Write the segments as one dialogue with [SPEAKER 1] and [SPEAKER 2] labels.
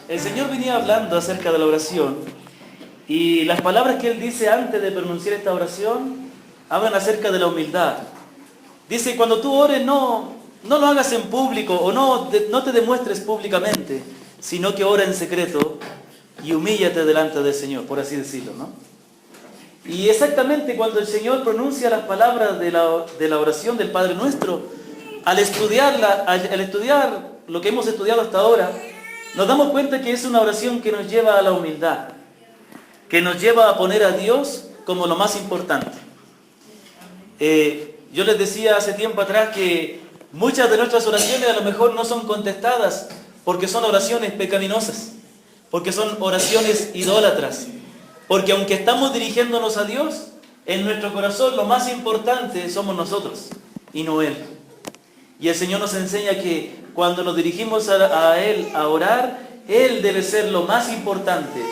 [SPEAKER 1] El Señor venía hablando acerca de la oración y las palabras que Él dice antes de pronunciar esta oración hablan acerca de la humildad. Dice, cuando tú ores no lo hagas en público o no te demuestres públicamente, sino que ora en secreto y humíllate delante del Señor, por así decirlo, ¿no? Y exactamente cuando el Señor pronuncia las palabras de la oración del Padre Nuestro, al estudiar lo que hemos estudiado hasta ahora, nos damos cuenta que es una oración que nos lleva a la humildad, que nos lleva a poner a Dios como lo más importante. Yo les decía hace tiempo atrás que muchas de nuestras oraciones a lo mejor no son contestadas porque son oraciones pecaminosas, porque son oraciones idólatras, porque aunque estamos dirigiéndonos a Dios, en nuestro corazón lo más importante somos nosotros y no Él. Y el Señor nos enseña que cuando nos dirigimos a Él a orar, Él debe ser lo más importante.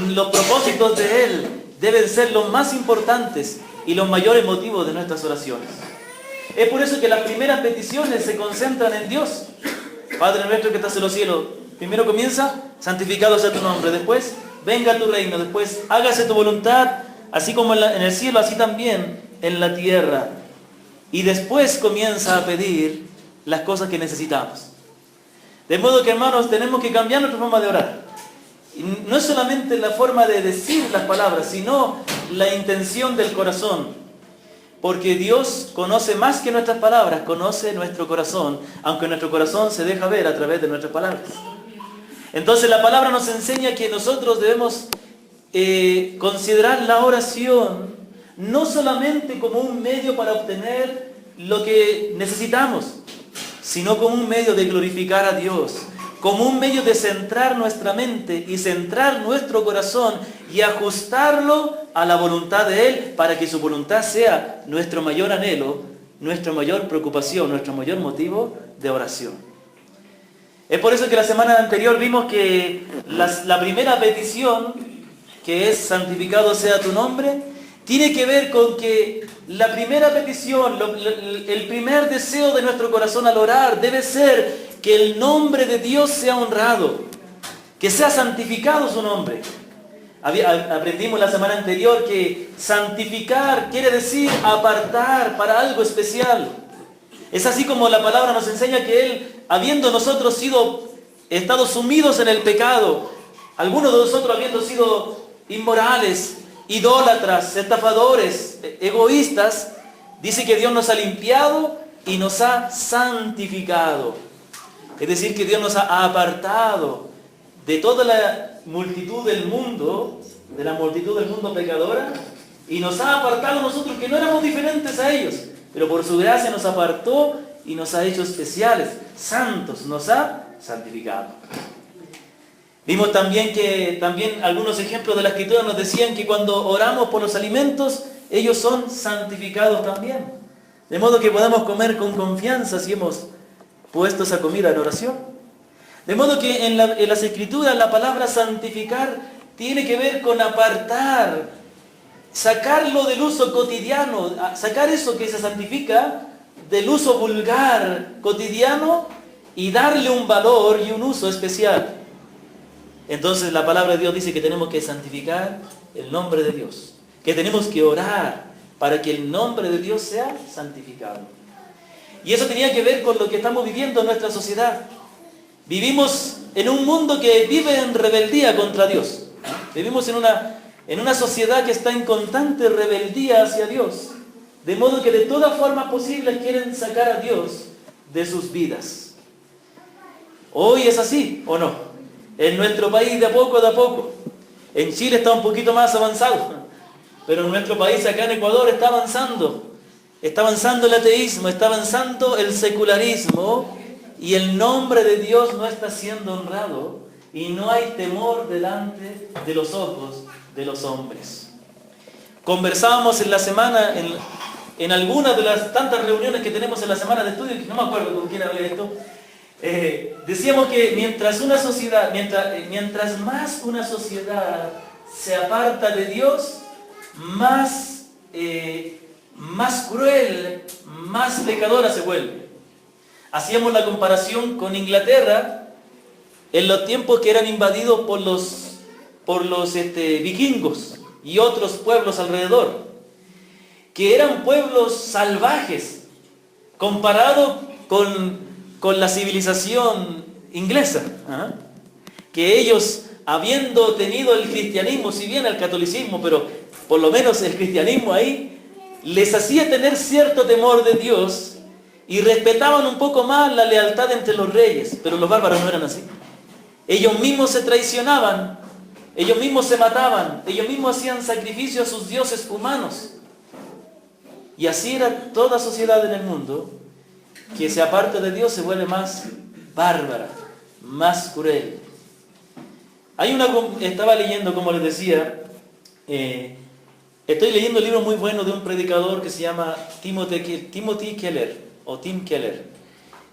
[SPEAKER 1] Los propósitos de Él deben ser los más importantes y los mayores motivos de nuestras oraciones. Es por eso que las primeras peticiones se concentran en Dios. Padre nuestro que estás en los cielos. Primero comienza, santificado sea tu nombre. Después, venga tu reino. Después, hágase tu voluntad, así como en el cielo, así también en la tierra. Y después comienza a pedir las cosas que necesitamos. De modo que, hermanos, tenemos que cambiar nuestra forma de orar. Y no es solamente la forma de decir las palabras, sino la intención del corazón. Porque Dios conoce más que nuestras palabras, conoce nuestro corazón, aunque nuestro corazón se deja ver a través de nuestras palabras. Entonces la palabra nos enseña que nosotros debemos considerar la oración no solamente como un medio para obtener lo que necesitamos, sino como un medio de glorificar a Dios, como un medio de centrar nuestra mente y centrar nuestro corazón y ajustarlo a la voluntad de Él para que su voluntad sea nuestro mayor anhelo, nuestra mayor preocupación, nuestro mayor motivo de oración. Es por eso que la semana anterior vimos que la primera petición, que es santificado sea tu nombre, tiene que ver con que la primera petición, el primer deseo de nuestro corazón al orar debe ser que el nombre de Dios sea honrado, que sea santificado su nombre. Aprendimos la semana anterior que santificar quiere decir apartar para algo especial. Es así como la palabra nos enseña que Él, habiendo nosotros estado sumidos en el pecado, algunos de nosotros habiendo sido inmorales, idólatras, estafadores, egoístas, dice que Dios nos ha limpiado y nos ha santificado. Es decir, que Dios nos ha apartado de toda la multitud del mundo, de la multitud del mundo pecadora, y nos ha apartado nosotros que no éramos diferentes a ellos, pero por su gracia nos apartó y nos ha hecho especiales, santos, nos ha santificado. Vimos también que algunos ejemplos de la Escritura nos decían que cuando oramos por los alimentos, ellos son santificados también. De modo que podamos comer con confianza si hemos puesto esa comida en oración. De modo que en las Escrituras la palabra santificar tiene que ver con apartar, sacarlo del uso cotidiano, sacar eso que se santifica del uso vulgar cotidiano y darle un valor y un uso especial. Entonces la palabra de Dios dice que tenemos que santificar el nombre de Dios, que tenemos que orar para que el nombre de Dios sea santificado. Y eso tenía que ver con lo que estamos viviendo en nuestra sociedad. Vivimos en un mundo que vive en rebeldía contra Dios. Vivimos en una sociedad que está en constante rebeldía hacia Dios, de modo que de todas formas posibles quieren sacar a Dios de sus vidas. ¿Hoy es así o no? En nuestro país de a poco. En Chile está un poquito más avanzado, pero en nuestro país, acá en Ecuador, está avanzando. Está avanzando el ateísmo, está avanzando el secularismo y el nombre de Dios no está siendo honrado y no hay temor delante de los ojos de los hombres. Conversábamos en la semana, en algunas de las tantas reuniones que tenemos en la semana de estudio, que no me acuerdo con quién hablé esto, decíamos que mientras más una sociedad se aparta de Dios, más cruel, más pecadora se vuelve. Hacíamos la comparación con Inglaterra, en los tiempos que eran invadidos por los vikingos y otros pueblos alrededor, que eran pueblos salvajes comparado con la civilización inglesa, ¿ah? Que ellos, habiendo tenido el cristianismo, si bien el catolicismo, pero por lo menos el cristianismo ahí, les hacía tener cierto temor de Dios y respetaban un poco más la lealtad entre los reyes, pero los bárbaros no eran así. Ellos mismos se traicionaban, ellos mismos se mataban, ellos mismos hacían sacrificio a sus dioses humanos. Y así era toda sociedad en el mundo, que se aparta de Dios se vuelve más bárbara, más cruel. Estaba leyendo, como les decía, estoy leyendo un libro muy bueno de un predicador que se llama Timothy Keller, o Tim Keller.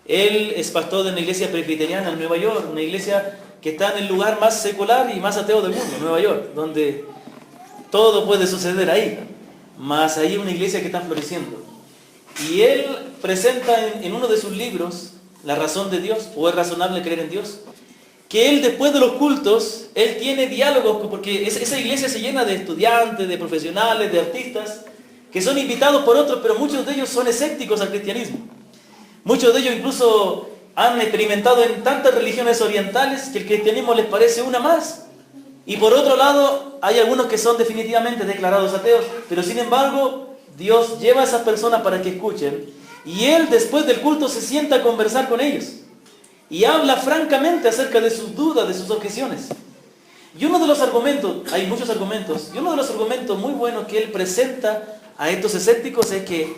[SPEAKER 1] Él es pastor de una iglesia presbiteriana en Nueva York, una iglesia que está en el lugar más secular y más ateo del mundo, Nueva York, donde todo puede suceder ahí. Mas ahí hay una iglesia que está floreciendo. Y él presenta en uno de sus libros, La razón de Dios, o es razonable creer en Dios, que él después de los cultos, él tiene diálogos, porque esa iglesia se llena de estudiantes, de profesionales, de artistas, que son invitados por otros, pero muchos de ellos son escépticos al cristianismo. Muchos de ellos incluso han experimentado en tantas religiones orientales que el cristianismo les parece una más. Y por otro lado, hay algunos que son definitivamente declarados ateos, pero sin embargo, Dios lleva a esas personas para que escuchen, y Él después del culto se sienta a conversar con ellos, y habla francamente acerca de sus dudas, de sus objeciones. Y uno de los argumentos, hay muchos argumentos, y uno de los argumentos muy buenos que Él presenta a estos escépticos es que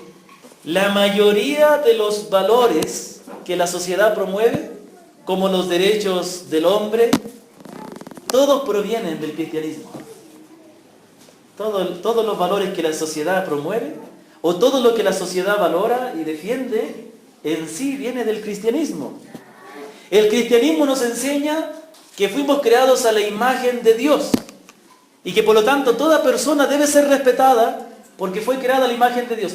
[SPEAKER 1] la mayoría de los valores que la sociedad promueve, como los derechos del hombre, todos provienen del cristianismo. Todos los valores que la sociedad promueve, o todo lo que la sociedad valora y defiende, en sí viene del cristianismo. El cristianismo nos enseña que fuimos creados a la imagen de Dios y que por lo tanto toda persona debe ser respetada porque fue creada a la imagen de Dios.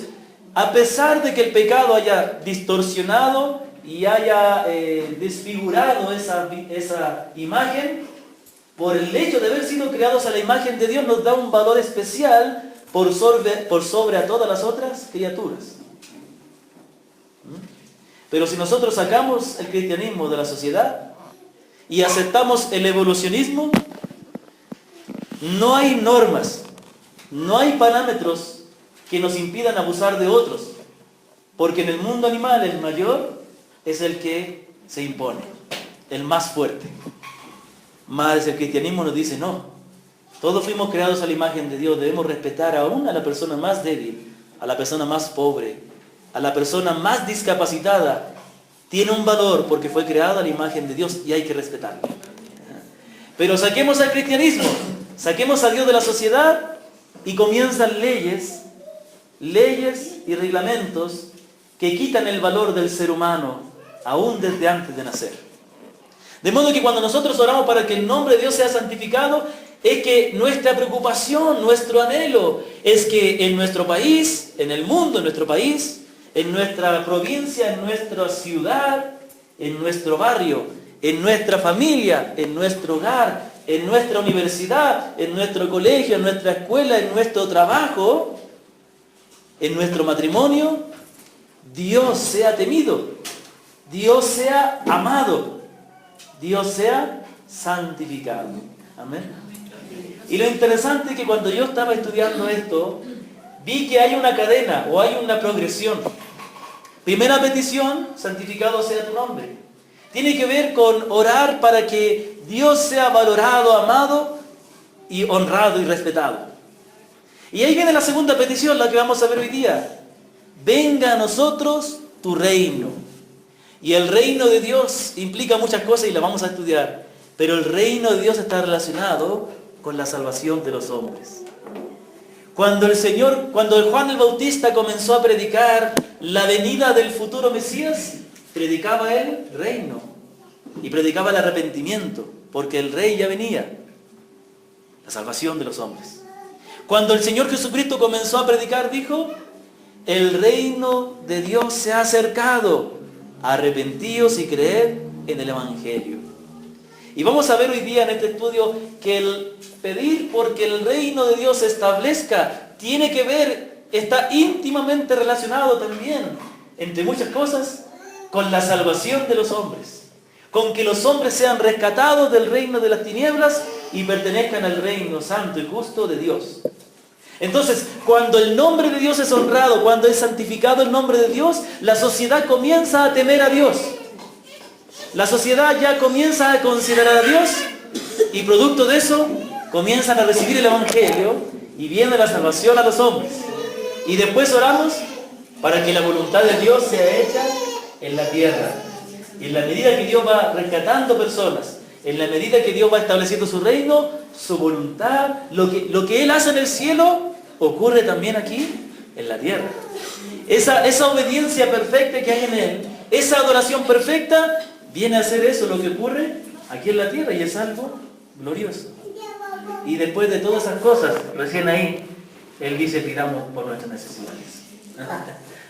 [SPEAKER 1] A pesar de que el pecado haya distorsionado y haya desfigurado esa imagen, por el hecho de haber sido creados a la imagen de Dios nos da un valor especial por sobre a todas las otras criaturas. Pero si nosotros sacamos el cristianismo de la sociedad y aceptamos el evolucionismo, no hay normas, no hay parámetros que nos impidan abusar de otros, porque en el mundo animal el mayor es el que se impone, el más fuerte. Mas el cristianismo nos dice no, todos fuimos creados a la imagen de Dios, debemos respetar aún a la persona más débil, a la persona más pobre, a la persona más discapacitada. Tiene un valor porque fue creada a la imagen de Dios y hay que respetarlo. Pero saquemos al cristianismo, saquemos a Dios de la sociedad y comienzan leyes y reglamentos que quitan el valor del ser humano aún desde antes de nacer. De modo que cuando nosotros oramos para que el nombre de Dios sea santificado, es que nuestra preocupación, nuestro anhelo, es que en nuestro país, en el mundo, en nuestro país, en nuestra provincia, en nuestra ciudad, en nuestro barrio, en nuestra familia, en nuestro hogar, en nuestra universidad, en nuestro colegio, en nuestra escuela, en nuestro trabajo, en nuestro matrimonio, Dios sea temido, Dios sea amado, Dios sea santificado. Amén. Y lo interesante es que cuando yo estaba estudiando esto, vi que hay una cadena o hay una progresión. Primera petición, santificado sea tu nombre. Tiene que ver con orar para que Dios sea valorado, amado y honrado y respetado. Y ahí viene la segunda petición, la que vamos a ver hoy día. Venga a nosotros tu reino. Y el reino de Dios implica muchas cosas y las vamos a estudiar. Pero el reino de Dios está relacionado con la salvación de los hombres. Cuando Juan el Bautista comenzó a predicar la venida del futuro Mesías, predicaba el reino y predicaba el arrepentimiento, porque el rey ya venía, la salvación de los hombres. Cuando el Señor Jesucristo comenzó a predicar, dijo, el reino de Dios se ha acercado, arrepentíos y creed en el Evangelio. Y vamos a ver hoy día en este estudio que el pedir porque el reino de Dios se establezca tiene que ver, está íntimamente relacionado también, entre muchas cosas, con la salvación de los hombres. Con que los hombres sean rescatados del reino de las tinieblas y pertenezcan al reino santo y justo de Dios. Entonces, cuando el nombre de Dios es honrado, cuando es santificado el nombre de Dios, la sociedad comienza a temer a Dios. La sociedad ya comienza a considerar a Dios y producto de eso comienzan a recibir el Evangelio y viene la salvación a los hombres. Y después oramos para que la voluntad de Dios sea hecha en la tierra. Y en la medida que Dios va rescatando personas, en la medida que Dios va estableciendo su reino, su voluntad, lo que Él hace en el cielo, ocurre también aquí en la tierra. Esa obediencia perfecta que hay en Él, esa adoración perfecta, viene a ser eso lo que ocurre aquí en la tierra y es algo glorioso. Y después de todas esas cosas, recién ahí, Él dice, pidamos por nuestras necesidades.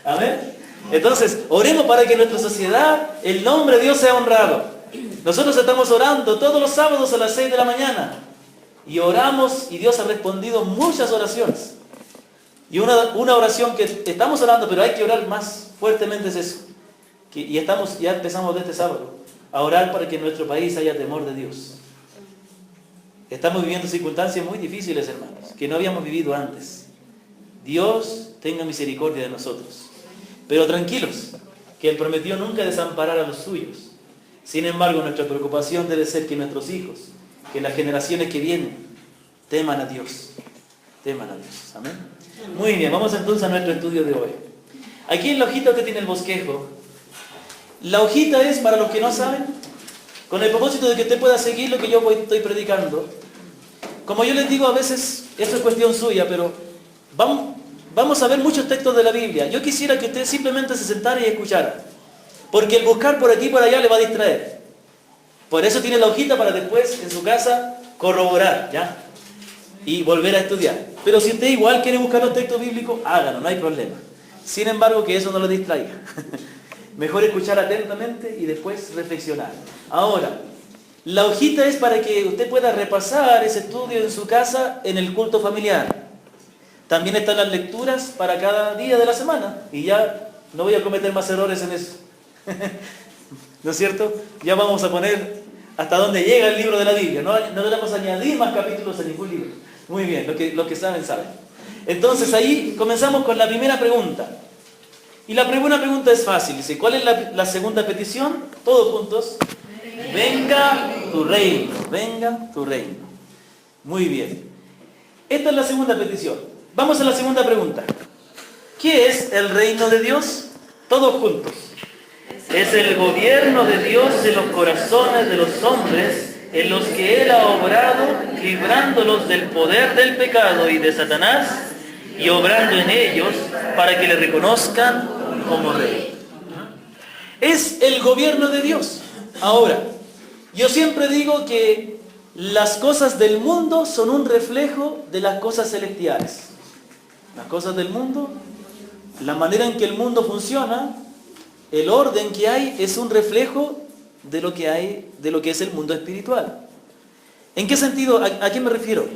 [SPEAKER 1] Amén. Entonces, oremos para que en nuestra sociedad el nombre de Dios sea honrado. Nosotros estamos orando todos los sábados a las 6 de la mañana. Y oramos y Dios ha respondido muchas oraciones. Y una oración que estamos orando, pero hay que orar más fuertemente es eso. Ya empezamos de este sábado a orar para que en nuestro país haya temor de Dios. Estamos viviendo circunstancias muy difíciles, hermanos, que no habíamos vivido antes. Dios tenga misericordia de nosotros. Pero tranquilos, que Él prometió nunca desamparar a los suyos. Sin embargo, nuestra preocupación debe ser que nuestros hijos, que las generaciones que vienen, teman a Dios. Teman a Dios. Amén. Muy bien, vamos entonces a nuestro estudio de hoy. Aquí en la hojita que tiene el bosquejo. La hojita es, para los que no saben, con el propósito de que usted pueda seguir lo que yo estoy predicando. Como yo les digo, a veces, esto es cuestión suya, pero vamos a ver muchos textos de la Biblia. Yo quisiera que usted simplemente se sentara y escuchara. Porque el buscar por aquí y por allá le va a distraer. Por eso tiene la hojita para después, en su casa, corroborar, ¿ya? Y volver a estudiar. Pero si usted igual quiere buscar los textos bíblicos, hágalo, no hay problema. Sin embargo, que eso no lo distraiga. Mejor escuchar atentamente y después reflexionar. Ahora, la hojita es para que usted pueda repasar ese estudio en su casa en el culto familiar. También están las lecturas para cada día de la semana. Y ya no voy a cometer más errores en eso. ¿No es cierto? Ya vamos a poner hasta dónde llega el libro de la Biblia. No le vamos a añadir más capítulos a ningún libro. Muy bien, los que saben, saben. Entonces ahí comenzamos con la primera pregunta. Y la primera pregunta es fácil. Dice, ¿cuál es la segunda petición? Todos juntos. Venga tu reino. Venga tu reino. Muy bien. Esta es la segunda petición. Vamos a la segunda pregunta. ¿Qué es el reino de Dios? Todos juntos. Es el gobierno de Dios en los corazones de los hombres, en los que Él ha obrado, librándolos del poder del pecado y de Satanás, y obrando en ellos para que le reconozcan como rey. Es el gobierno de Dios. Ahora, yo siempre digo que las cosas del mundo son un reflejo de las cosas celestiales. Las cosas del mundo, la manera en que el mundo funciona, el orden que hay es un reflejo de lo que hay, de lo que es el mundo espiritual. ¿En qué sentido? ¿A qué me refiero?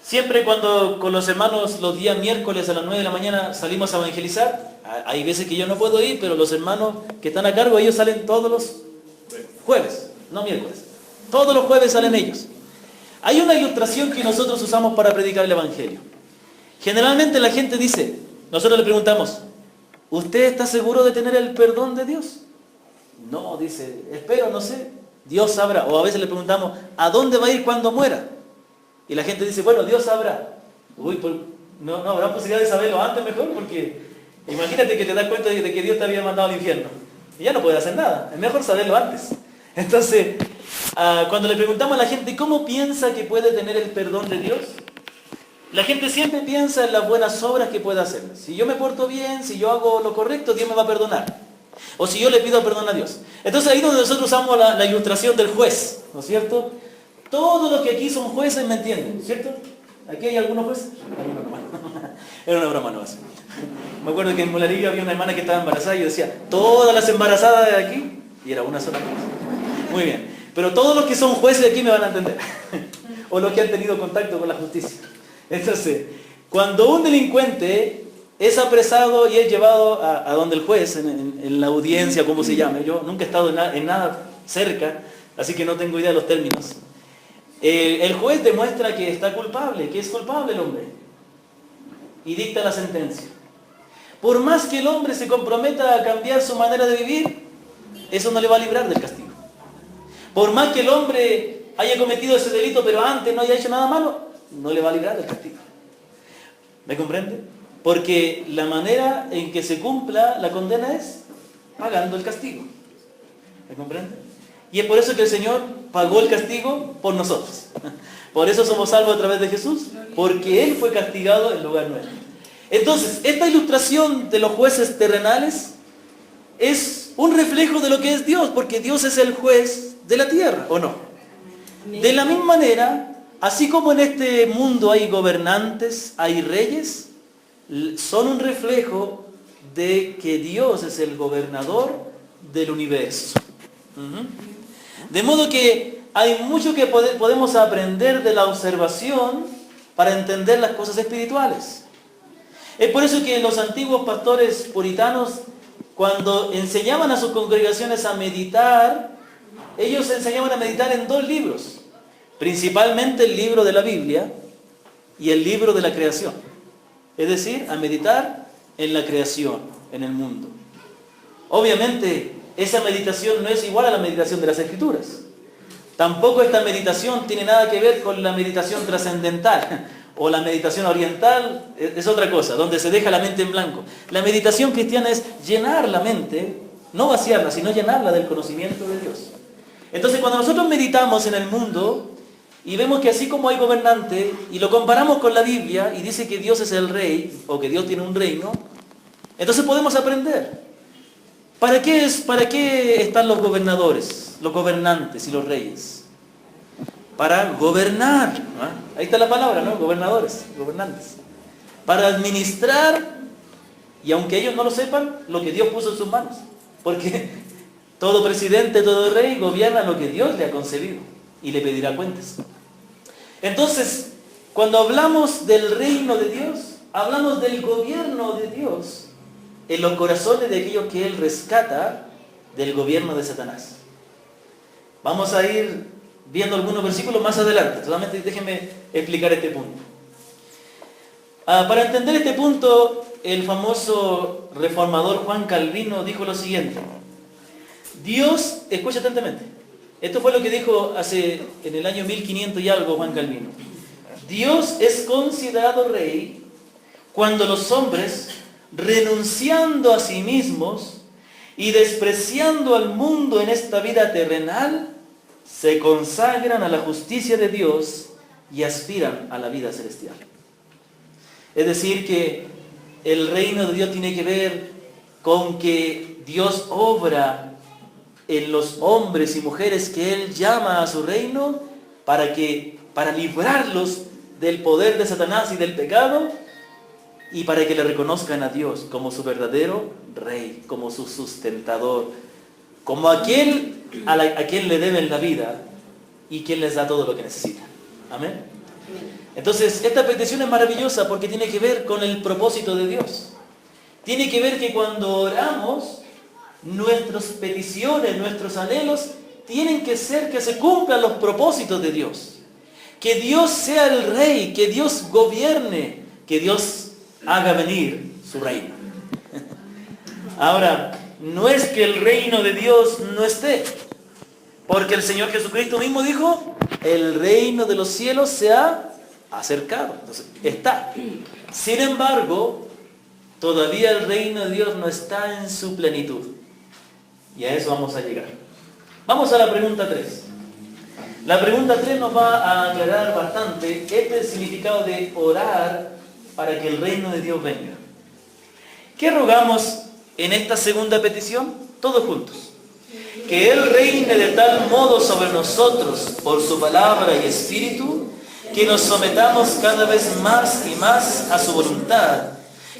[SPEAKER 1] Siempre cuando con los hermanos los días miércoles a las 9 de la mañana salimos a evangelizar, hay veces que yo no puedo ir, pero los hermanos que están a cargo, ellos salen todos los jueves, no miércoles. Todos los jueves salen ellos. Hay una ilustración que nosotros usamos para predicar el evangelio. Generalmente la gente dice, nosotros le preguntamos, ¿usted está seguro de tener el perdón de Dios? No, dice, espero, no sé, Dios sabrá. O a veces le preguntamos, ¿a dónde va a ir cuando muera? Y la gente dice, bueno, Dios sabrá. Uy, pues, no habrá posibilidad de saberlo antes mejor, porque imagínate que te das cuenta de que Dios te había mandado al infierno. Y ya no puedes hacer nada, es mejor saberlo antes. Entonces, cuando le preguntamos a la gente, ¿cómo piensa que puede tener el perdón de Dios? La gente siempre piensa en las buenas obras que puede hacer. Si yo me porto bien, si yo hago lo correcto, Dios me va a perdonar. O si yo le pido perdón a Dios. Entonces ahí donde nosotros usamos la ilustración del juez, ¿no es cierto? Todos los que aquí son jueces me entienden, ¿cierto? ¿Aquí hay algunos jueces? Algunos nomás. Era una broma nomás. Me acuerdo que en Mularillo había una hermana que estaba embarazada y yo decía, todas las embarazadas de aquí, y era una sola cosa. Muy bien. Pero todos los que son jueces de aquí me van a entender. O los que han tenido contacto con la justicia. Entonces, cuando un delincuente es apresado y es llevado a donde el juez, en la audiencia, como se llame, yo nunca he estado en nada cerca, así que no tengo idea de los términos. El juez demuestra que está culpable, que es culpable el hombre, y dicta la sentencia. Por más que el hombre se comprometa a cambiar su manera de vivir, eso no le va a librar del castigo. Por más que el hombre haya cometido ese delito, pero antes no haya hecho nada malo, no le va a librar del castigo. ¿Me comprende? Porque la manera en que se cumpla la condena es pagando el castigo. ¿Me comprende? Y es por eso que el Señor pagó el castigo por nosotros. Por eso somos salvos a través de Jesús, porque Él fue castigado en lugar nuestro. Entonces, esta ilustración de los jueces terrenales es un reflejo de lo que es Dios, porque Dios es el juez de la tierra, ¿o no? De la misma manera, así como en este mundo hay gobernantes, hay reyes, son un reflejo de que Dios es el gobernador del universo. De modo que hay mucho que podemos aprender de la observación para entender las cosas espirituales. Es por eso que los antiguos pastores puritanos, cuando enseñaban a sus congregaciones a meditar, ellos enseñaban a meditar en dos libros, principalmente el libro de la Biblia y el libro de la creación. Es decir, a meditar en la creación, en el mundo. Obviamente, esa meditación no es igual a la meditación de las Escrituras. Tampoco esta meditación tiene nada que ver con la meditación trascendental o la meditación oriental, es otra cosa, donde se deja la mente en blanco. La meditación cristiana es llenar la mente, no vaciarla, sino llenarla del conocimiento de Dios. Entonces, cuando nosotros meditamos en el mundo y vemos que así como hay gobernante y lo comparamos con la Biblia y dice que Dios es el rey o que Dios tiene un reino, entonces podemos aprender. ¿Para qué están los gobernadores, los gobernantes y los reyes? Para gobernar, ¿no? Ahí está la palabra, ¿no? Gobernadores, gobernantes. Para administrar, y aunque ellos no lo sepan, lo que Dios puso en sus manos. Porque todo presidente, todo rey gobierna lo que Dios le ha concebido y le pedirá cuentas. Entonces, cuando hablamos del reino de Dios, hablamos del gobierno de Dios en los corazones de aquellos que Él rescata del gobierno de Satanás. Vamos a ir viendo algunos versículos más adelante, solamente déjenme explicar este punto. Para entender este punto, el famoso reformador Juan Calvino dijo lo siguiente: Dios, escucha atentamente, esto fue lo que dijo en el año 1500 y algo Juan Calvino. Dios es considerado rey cuando los hombres, renunciando a sí mismos y despreciando al mundo en esta vida terrenal, se consagran a la justicia de Dios y aspiran a la vida celestial. Es decir, que el reino de Dios tiene que ver con que Dios obra en los hombres y mujeres que Él llama a su reino para librarlos del poder de Satanás y del pecado, y para que le reconozcan a Dios como su verdadero rey, como su sustentador, como aquel a quien le deben la vida y quien les da todo lo que necesitan. Amén. Entonces, esta petición es maravillosa porque tiene que ver con el propósito de Dios. Tiene que ver que cuando oramos, nuestras peticiones, nuestros anhelos, tienen que ser que se cumplan los propósitos de Dios. Que Dios sea el rey, que Dios gobierne, que Dios haga venir su reino. Ahora, no es que el reino de Dios no esté, porque el Señor Jesucristo mismo dijo, el reino de los cielos se ha acercado. Entonces, está. Sin embargo, todavía el reino de Dios no está en su plenitud. Y a eso vamos a llegar. Vamos a la pregunta 3. La pregunta 3 nos va a aclarar bastante este significado de orar para que el reino de Dios venga. ¿Qué rogamos en esta segunda petición? Todos juntos. Que Él reine de tal modo sobre nosotros por su palabra y espíritu, que nos sometamos cada vez más y más a su voluntad,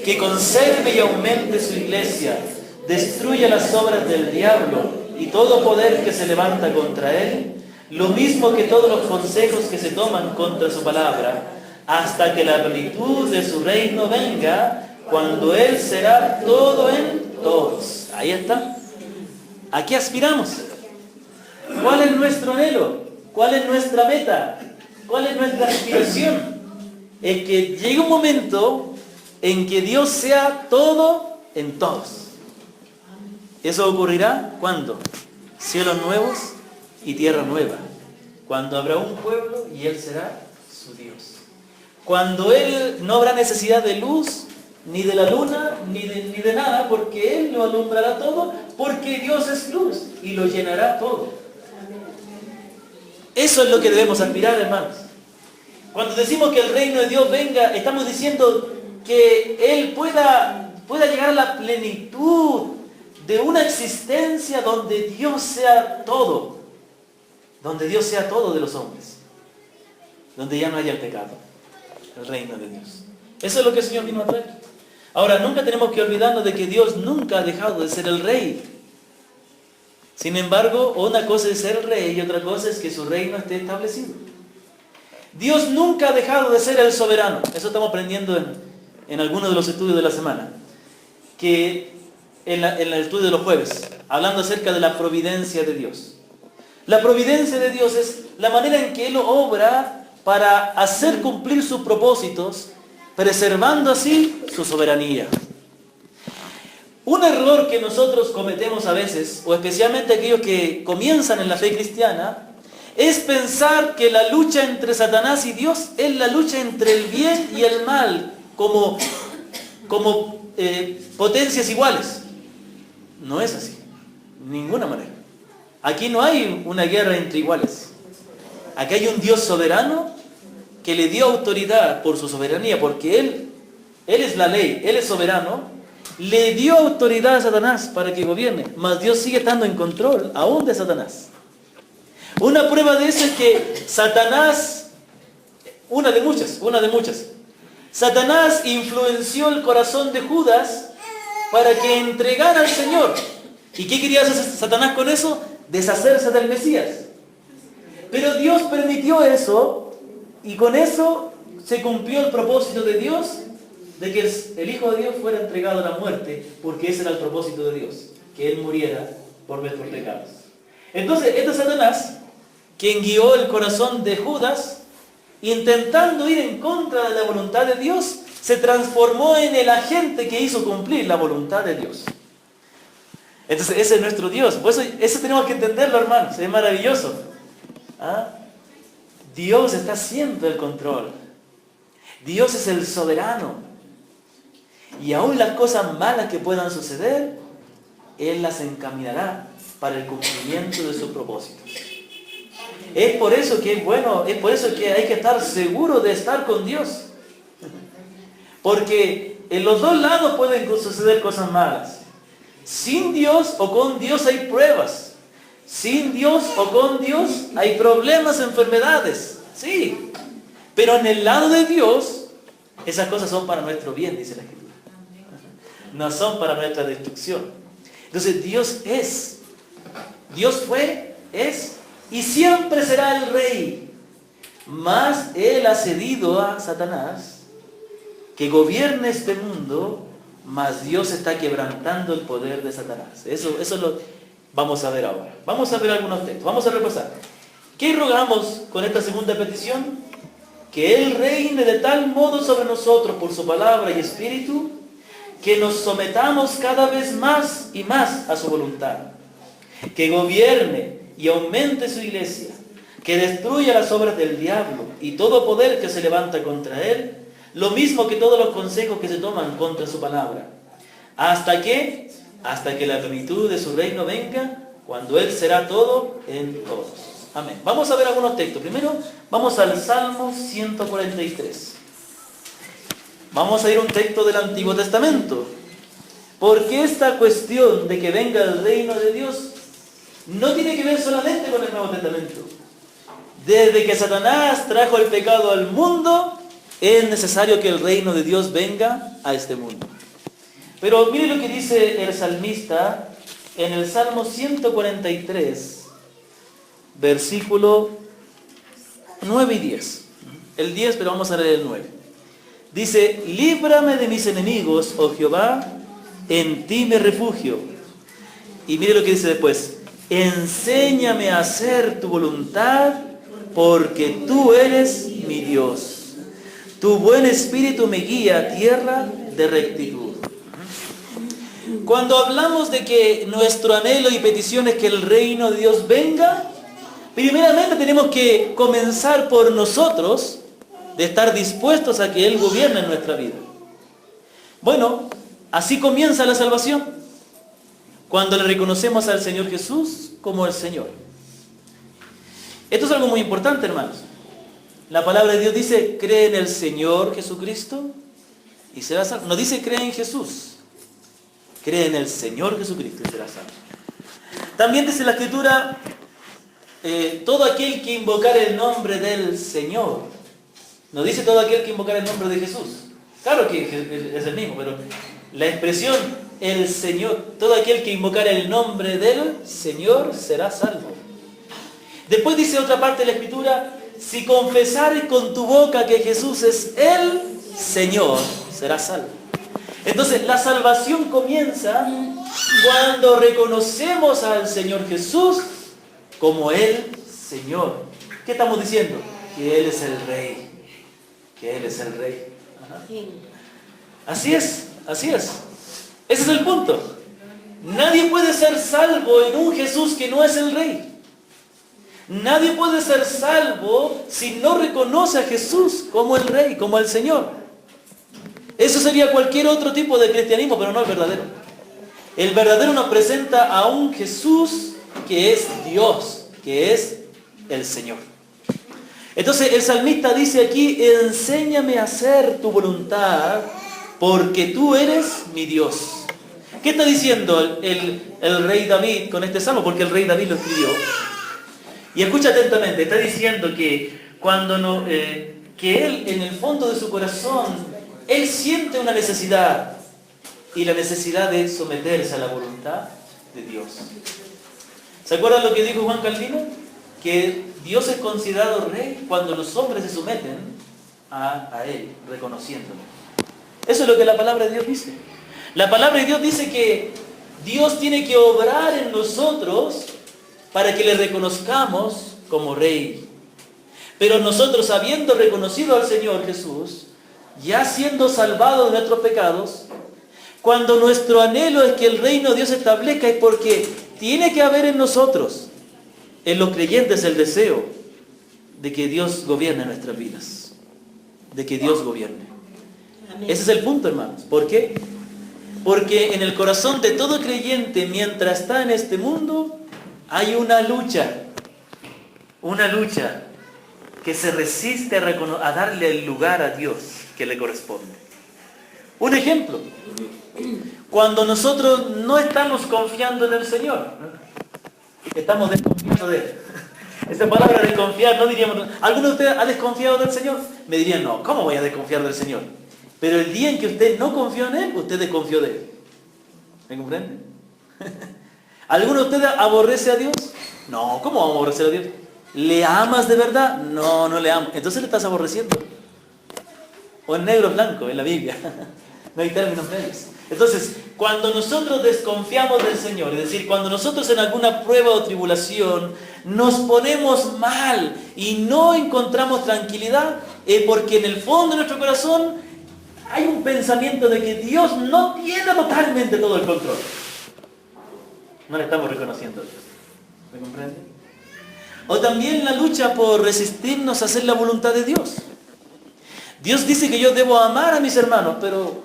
[SPEAKER 1] que conserve y aumente su iglesia, destruya las obras del diablo y todo poder que se levanta contra Él, lo mismo que todos los consejos que se toman contra su palabra, hasta que la plenitud de su reino venga, cuando Él será todo en todos. Ahí está. ¿A qué aspiramos? ¿Cuál es nuestro anhelo? ¿Cuál es nuestra meta? ¿Cuál es nuestra aspiración? Es que llegue un momento en que Dios sea todo en todos. ¿Eso ocurrirá cuándo? Cielos nuevos y tierra nueva. Cuando habrá un pueblo y Él será su Dios. Cuando Él no habrá necesidad de luz, ni de la luna, ni de nada, porque Él lo alumbrará todo, porque Dios es luz y lo llenará todo. Eso es lo que debemos aspirar, hermanos. Cuando decimos que el reino de Dios venga, estamos diciendo que Él pueda llegar a la plenitud de una existencia donde Dios sea todo. Donde Dios sea todo de los hombres. Donde ya no haya el pecado. El reino de Dios. Eso es lo que el Señor vino a traer. Ahora, nunca tenemos que olvidarnos de que Dios nunca ha dejado de ser el rey. Sin embargo, una cosa es ser el rey y otra cosa es que su reino esté establecido. Dios nunca ha dejado de ser el soberano. Eso estamos aprendiendo en algunos de los estudios de la semana. Que en el estudio de los jueves, hablando acerca de la providencia de Dios. La providencia de Dios es la manera en que Él obra para hacer cumplir sus propósitos, preservando así su soberanía. Un error que nosotros cometemos a veces, o especialmente aquellos que comienzan en la fe cristiana, es pensar que la lucha entre Satanás y Dios es la lucha entre el bien y el mal, como potencias iguales. No es así, de ninguna manera. Aquí no hay una guerra entre iguales. Aquí hay un Dios soberano que le dio autoridad por su soberanía, porque Él es la ley, Él es soberano, le dio autoridad a Satanás para que gobierne, mas Dios sigue estando en control aún de Satanás. Una prueba de eso es que Satanás, una de muchas, Satanás influenció el corazón de Judas para que entregara al Señor. ¿Y qué quería hacer Satanás con eso? Deshacerse del Mesías. Pero Dios permitió eso, y con eso se cumplió el propósito de Dios, de que el Hijo de Dios fuera entregado a la muerte, porque ese era el propósito de Dios, que Él muriera por nuestros pecados. Entonces, este Satanás, quien guió el corazón de Judas, intentando ir en contra de la voluntad de Dios, se transformó en el agente que hizo cumplir la voluntad de Dios. Entonces, ese es nuestro Dios. Por eso tenemos que entenderlo, hermanos. Es maravilloso. ¿Ah? Dios está siempre en el control. Dios es el soberano. Y aún las cosas malas que puedan suceder, Él las encaminará para el cumplimiento de sus propósitos. Es por eso que es bueno, es por eso que hay que estar seguro de estar con Dios. Porque en los dos lados pueden suceder cosas malas. Sin Dios o con Dios hay pruebas. Sin Dios o con Dios hay problemas, enfermedades. Sí. Pero en el lado de Dios, esas cosas son para nuestro bien, dice la Escritura. No son para nuestra destrucción. Entonces Dios es. Dios fue, es y siempre será el Rey. Mas Él ha cedido a Satanás que gobierne este mundo, mas Dios está quebrantando el poder de Satanás. Eso lo vamos a ver ahora. Vamos a ver algunos textos. Vamos a repasar. ¿Qué rogamos con esta segunda petición? Que Él reine de tal modo sobre nosotros por su palabra y espíritu, que nos sometamos cada vez más y más a su voluntad. Que gobierne y aumente su iglesia, que destruya las obras del diablo y todo poder que se levanta contra Él, lo mismo que todos los consejos que se toman contra su palabra. ¿Hasta qué? Hasta que la plenitud de su reino venga, cuando Él será todo en todos. Amén. Vamos a ver algunos textos. Primero, vamos al Salmo 143. Vamos a ir a un texto del Antiguo Testamento. Porque esta cuestión de que venga el reino de Dios no tiene que ver solamente con el Nuevo Testamento. Desde que Satanás trajo el pecado al mundo, es necesario que el reino de Dios venga a este mundo. Pero mire lo que dice el salmista en el Salmo 143, versículo 9 y 10. El 10, pero vamos a leer el 9. Dice, líbrame de mis enemigos, oh Jehová, en ti me refugio. Y mire lo que dice después. Enséñame a hacer tu voluntad, porque tú eres mi Dios. Tu buen espíritu me guía a tierra de rectitud. Cuando hablamos de que nuestro anhelo y petición es que el reino de Dios venga, primeramente tenemos que comenzar por nosotros, de estar dispuestos a que Él gobierne en nuestra vida. Bueno, así comienza la salvación, cuando le reconocemos al Señor Jesús como el Señor. Esto es algo muy importante, hermanos. La palabra de Dios dice, cree en el Señor Jesucristo y serás salvo. No dice cree en Jesús, cree en el Señor Jesucristo y serás salvo. También dice la Escritura, todo aquel que invocar el nombre del Señor. No dice todo aquel que invocar el nombre de Jesús. Claro que es el mismo, pero la expresión el Señor, todo aquel que invocar el nombre del Señor será salvo. Después dice otra parte de la Escritura, si confesares con tu boca que Jesús es el Señor, serás salvo. Entonces la salvación comienza cuando reconocemos al Señor Jesús como el Señor. ¿Qué estamos diciendo? Que Él es el Rey. Que Él es el Rey. Ajá. Así es, así es. Ese es el punto. Nadie puede ser salvo en un Jesús que no es el Rey. Nadie puede ser salvo si no reconoce a Jesús como el Rey, como el Señor. Eso sería cualquier otro tipo de cristianismo, pero no el verdadero. El verdadero nos presenta a un Jesús que es Dios, que es el Señor. Entonces el salmista dice aquí, enséñame a hacer tu voluntad, porque tú eres mi Dios. ¿Qué está diciendo el rey David con este salmo? Porque el rey David lo escribió. Y escucha atentamente, está diciendo que que él en el fondo de su corazón, él siente una necesidad, y la necesidad de someterse a la voluntad de Dios. ¿Se acuerdan lo que dijo Juan Calvino? Que Dios es considerado rey cuando los hombres se someten a Él, reconociéndolo. Eso es lo que la palabra de Dios dice. La palabra de Dios dice que Dios tiene que obrar en nosotros para que le reconozcamos como Rey. Pero nosotros, habiendo reconocido al Señor Jesús, ya siendo salvados de nuestros pecados, cuando nuestro anhelo es que el reino de Dios se establezca, es porque tiene que haber en nosotros, en los creyentes, el deseo de que Dios gobierne nuestras vidas. De que Dios gobierne. Amén. Ese es el punto, hermanos. ¿Por qué? Porque en el corazón de todo creyente, mientras está en este mundo, hay una lucha. Una lucha que se resiste a darle el lugar a Dios que le corresponde. Un ejemplo. Cuando nosotros no estamos confiando en el Señor, estamos desconfiando de Él. Esta palabra desconfiar, no diríamos, ¿alguno de ustedes ha desconfiado del Señor? Me dirían, no, ¿cómo voy a desconfiar del Señor? Pero el día en que usted no confió en Él, usted desconfió de Él. ¿Me comprende? ¿Alguno de ustedes aborrece a Dios? No, ¿cómo vamos a aborrecer a Dios? ¿Le amas de verdad? No, no le amo. Entonces le estás aborreciendo. O en negro o blanco, en la Biblia. No hay términos medios. Entonces, cuando nosotros desconfiamos del Señor, es decir, cuando nosotros en alguna prueba o tribulación nos ponemos mal y no encontramos tranquilidad, es porque en el fondo de nuestro corazón hay un pensamiento de que Dios no tiene totalmente todo el control. No le estamos reconociendo a Dios. ¿Me comprende? O también la lucha por resistirnos a hacer la voluntad de Dios. Dios dice que yo debo amar a mis hermanos, pero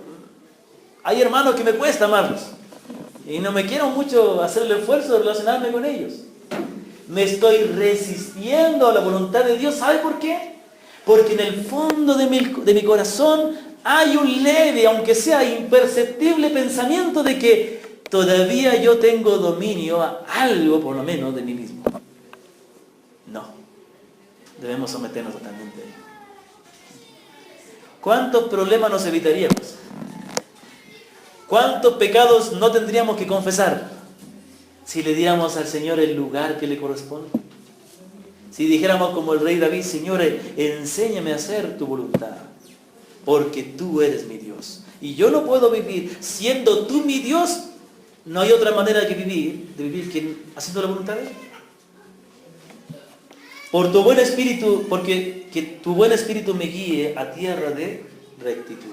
[SPEAKER 1] hay hermanos que me cuesta amarlos. Y no me quiero mucho hacer el esfuerzo de relacionarme con ellos. Me estoy resistiendo a la voluntad de Dios. ¿Sabe por qué? Porque en el fondo de mi corazón hay un leve, aunque sea imperceptible, pensamiento de que todavía yo tengo dominio a algo, por lo menos, de mí mismo. No. Debemos someternos totalmente a Él. ¿Cuántos problemas nos evitaríamos? ¿Cuántos pecados no tendríamos que confesar si le diéramos al Señor el lugar que le corresponde? Si dijéramos como el rey David, Señor, enséñame a hacer tu voluntad, porque tú eres mi Dios. Y yo no puedo vivir siendo tú mi Dios. No hay otra manera de vivir que haciendo la voluntad de Él. Por tu buen espíritu, porque que tu buen espíritu me guíe a tierra de rectitud.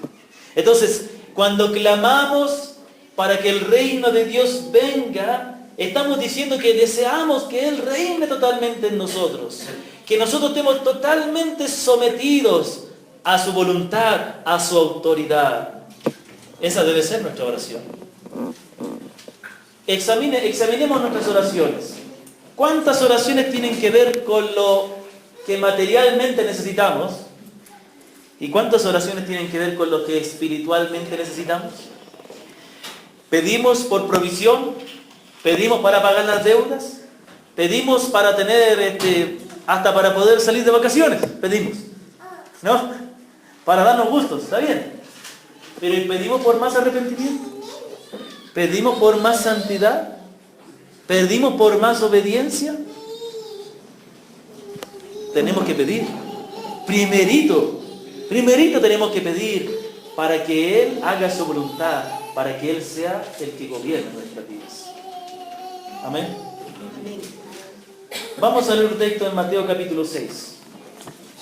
[SPEAKER 1] Entonces, cuando clamamos para que el reino de Dios venga, estamos diciendo que deseamos que Él reine totalmente en nosotros. Que nosotros estemos totalmente sometidos a su voluntad, a su autoridad. Esa debe ser nuestra oración. Examinemos nuestras oraciones. ¿Cuántas oraciones tienen que ver con lo que materialmente necesitamos? ¿Y cuántas oraciones tienen que ver con lo que espiritualmente necesitamos? Pedimos por provisión, pedimos para pagar las deudas, pedimos para tener, hasta para poder salir de vacaciones, pedimos, ¿no? Para darnos gustos, está bien. Pero ¿y pedimos por más arrepentimiento? ¿Pedimos por más santidad? ¿Pedimos por más obediencia? Tenemos que pedir. Primerito tenemos que pedir para que Él haga su voluntad, para que Él sea el que gobierne nuestras vidas. Amén. Vamos a leer un texto en Mateo capítulo 6.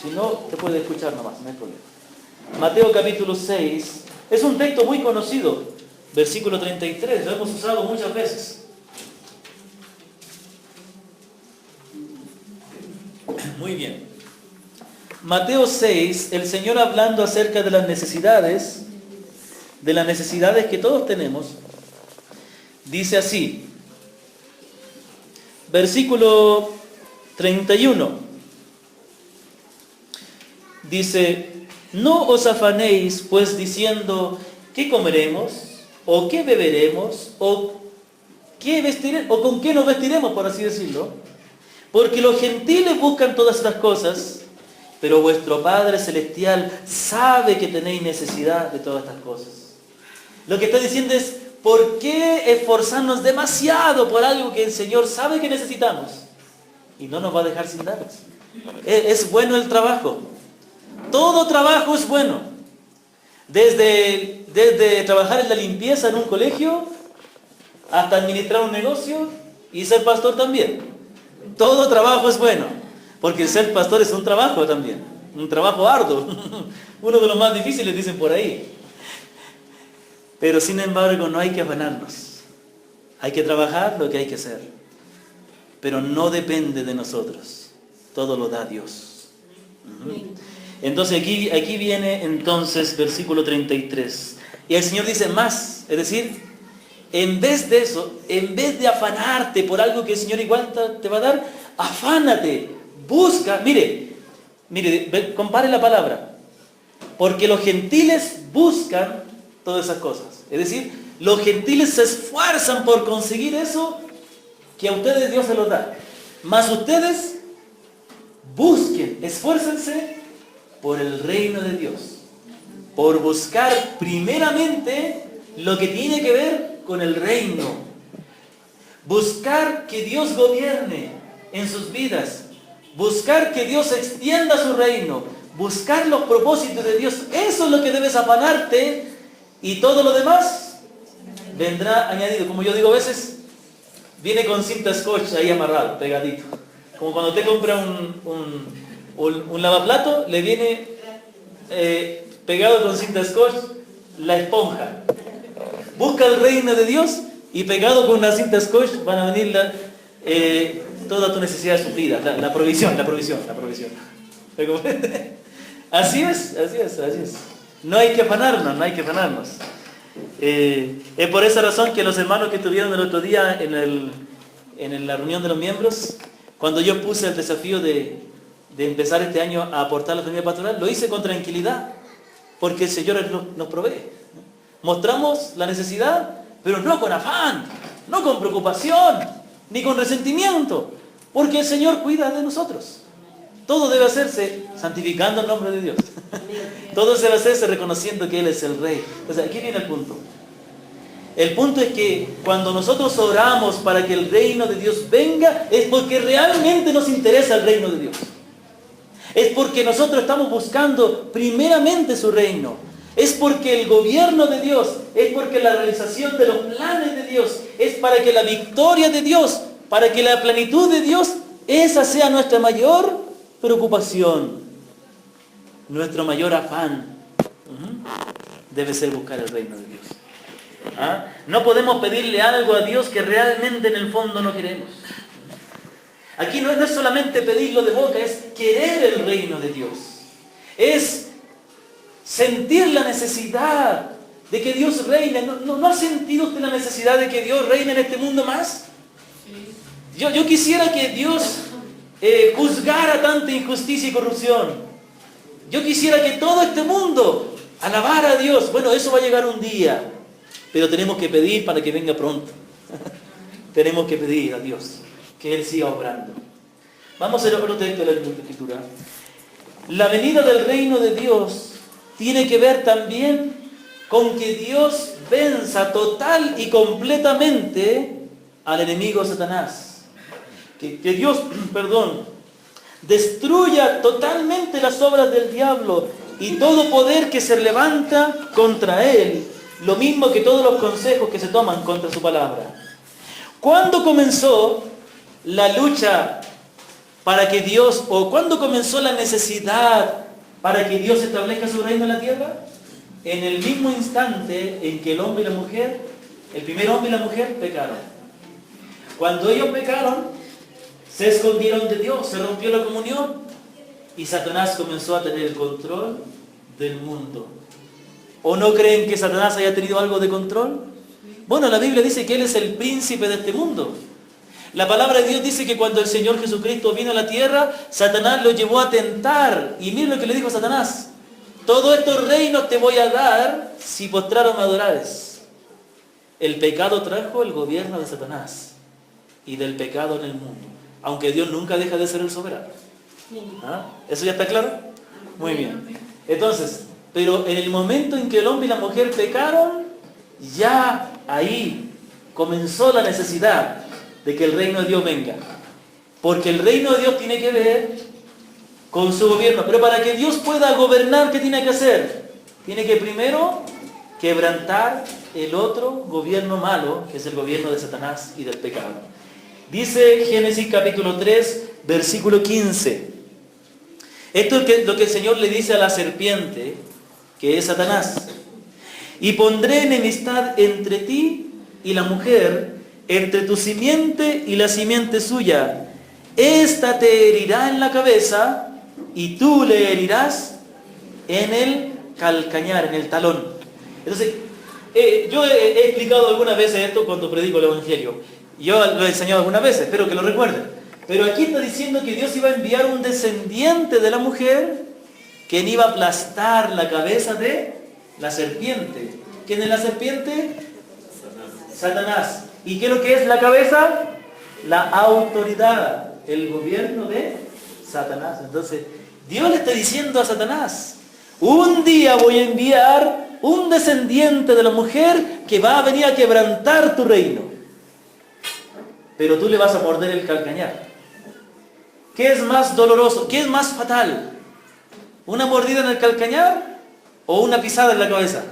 [SPEAKER 1] Si no, te puedes escuchar nomás, no hay problema. Mateo capítulo 6 es un texto muy conocido, versículo 33, lo hemos usado muchas veces. Muy bien. Mateo 6, el Señor hablando acerca de las necesidades que todos tenemos, dice así, versículo 31, dice, no os afanéis pues diciendo, ¿qué comeremos? ¿O qué beberemos? ¿O qué vestiremos? ¿O con qué nos vestiremos, por así decirlo? Porque los gentiles buscan todas estas cosas, pero vuestro Padre Celestial sabe que tenéis necesidad de todas estas cosas. Lo que está diciendo es, ¿por qué esforzarnos demasiado por algo que el Señor sabe que necesitamos? Y no nos va a dejar sin darnos. Es bueno el trabajo. Todo trabajo es bueno. Desde trabajar en la limpieza en un colegio, hasta administrar un negocio y ser pastor también. Todo trabajo es bueno, porque ser pastor es un trabajo también, un trabajo arduo, uno de los más difíciles dicen por ahí. Pero sin embargo no hay que afanarnos, hay que trabajar lo que hay que hacer, pero no depende de nosotros, todo lo da Dios. Entonces aquí viene entonces versículo 33, y el Señor dice más, es decir, en vez de eso, en vez de afanarte por algo que el Señor igual te va a dar, afánate, busca, mire, compare la palabra, porque los gentiles buscan todas esas cosas, es decir, los gentiles se esfuerzan por conseguir eso que a ustedes Dios se los da, mas ustedes busquen, esfuércense por el reino de Dios, por buscar primeramente lo que tiene que ver con el reino. Buscar que Dios gobierne en sus vidas. Buscar que Dios extienda su reino. Buscar los propósitos de Dios. Eso es lo que debes afanarte. Y todo lo demás vendrá añadido. Como yo digo a veces, viene con cinta scotch ahí amarrado, pegadito. Como cuando te compra un lavaplato, le viene pegado con cinta scotch la esponja. Busca el reino de Dios y pegado con una cinta scotch van a venir toda tu necesidad suplida, la provisión. Así es. No hay que afanarnos. Es por esa razón que los hermanos que estuvieron el otro día en la reunión de los miembros, cuando yo puse el desafío de empezar este año a aportar la familia pastoral, lo hice con tranquilidad, porque el Señor nos provee. Mostramos la necesidad, pero no con afán, no con preocupación, ni con resentimiento, porque el Señor cuida de nosotros. Todo debe hacerse santificando el nombre de Dios. Todo debe hacerse reconociendo que Él es el Rey. O sea, aquí viene el punto. El punto es que cuando nosotros oramos para que el reino de Dios venga, es porque realmente nos interesa el reino de Dios. Es porque nosotros estamos buscando primeramente su reino. Es porque el gobierno de Dios, es porque la realización de los planes de Dios, es para que la victoria de Dios, para que la plenitud de Dios, esa sea nuestra mayor preocupación, nuestro mayor afán. Debe ser buscar el reino de Dios. ¿Ah? No podemos pedirle algo a Dios que realmente en el fondo no queremos. Aquí no es solamente pedirlo de boca, es querer el reino de Dios. Es sentir la necesidad de que Dios reine. ¿No ha sentido usted la necesidad de que Dios reine en este mundo más? Yo quisiera que Dios juzgara tanta injusticia y corrupción. Yo quisiera que todo este mundo alabara a Dios. Bueno, eso va a llegar un día, pero tenemos que pedir para que venga pronto. Tenemos que pedir a Dios que Él siga obrando. Vamos a hacer otro texto de la Escritura. La venida del reino de Dios tiene que ver también con que Dios venza total y completamente al enemigo Satanás. Que Dios, destruya totalmente las obras del diablo y todo poder que se levanta contra él, lo mismo que todos los consejos que se toman contra su palabra. ¿Cuándo comenzó la lucha para que Dios, o cuándo comenzó la necesidad para que Dios establezca su reino en la tierra? En el mismo instante en que el hombre y la mujer, el primer hombre y la mujer pecaron. Cuando ellos pecaron, se escondieron de Dios, se rompió la comunión y Satanás comenzó a tener el control del mundo. ¿O no creen que Satanás haya tenido algo de control? Bueno, la Biblia dice que Él es el príncipe de este mundo. La palabra de Dios dice que cuando el Señor Jesucristo vino a la tierra, Satanás lo llevó a tentar. Y miren lo que le dijo Satanás: todos estos reinos te voy a dar si postraro me adorares. El pecado trajo el gobierno de Satanás y del pecado en el mundo. Aunque Dios nunca deja de ser el soberano. ¿Ah? ¿Eso ya está claro? Muy bien. Entonces, pero en el momento en que el hombre y la mujer pecaron, ya ahí comenzó la necesidad de que el reino de Dios venga. Porque el reino de Dios tiene que ver con su gobierno. Pero para que Dios pueda gobernar, ¿qué tiene que hacer? Tiene que primero quebrantar el otro gobierno malo, que es el gobierno de Satanás y del pecado. Dice Génesis capítulo 3, versículo 15. Esto es lo que el Señor le dice a la serpiente, que es Satanás. Y pondré enemistad entre ti y la mujer, entre tu simiente y la simiente suya. Ésta te herirá en la cabeza y tú le herirás en el calcañar, en el talón. Entonces, yo he explicado algunas veces esto cuando predico el Evangelio. Yo lo he enseñado algunas veces, espero que lo recuerden. Pero aquí está diciendo que Dios iba a enviar un descendiente de la mujer que iba a aplastar la cabeza de la serpiente. ¿Quién es la serpiente? Satanás. ¿Y qué es lo que es la cabeza? La autoridad, el gobierno de Satanás. Entonces, Dios le está diciendo a Satanás: un día voy a enviar un descendiente de la mujer que va a venir a quebrantar tu reino. Pero tú le vas a morder el calcañar. ¿Qué es más doloroso? ¿Qué es más fatal? ¿Una mordida en el calcañar o una pisada en la cabeza?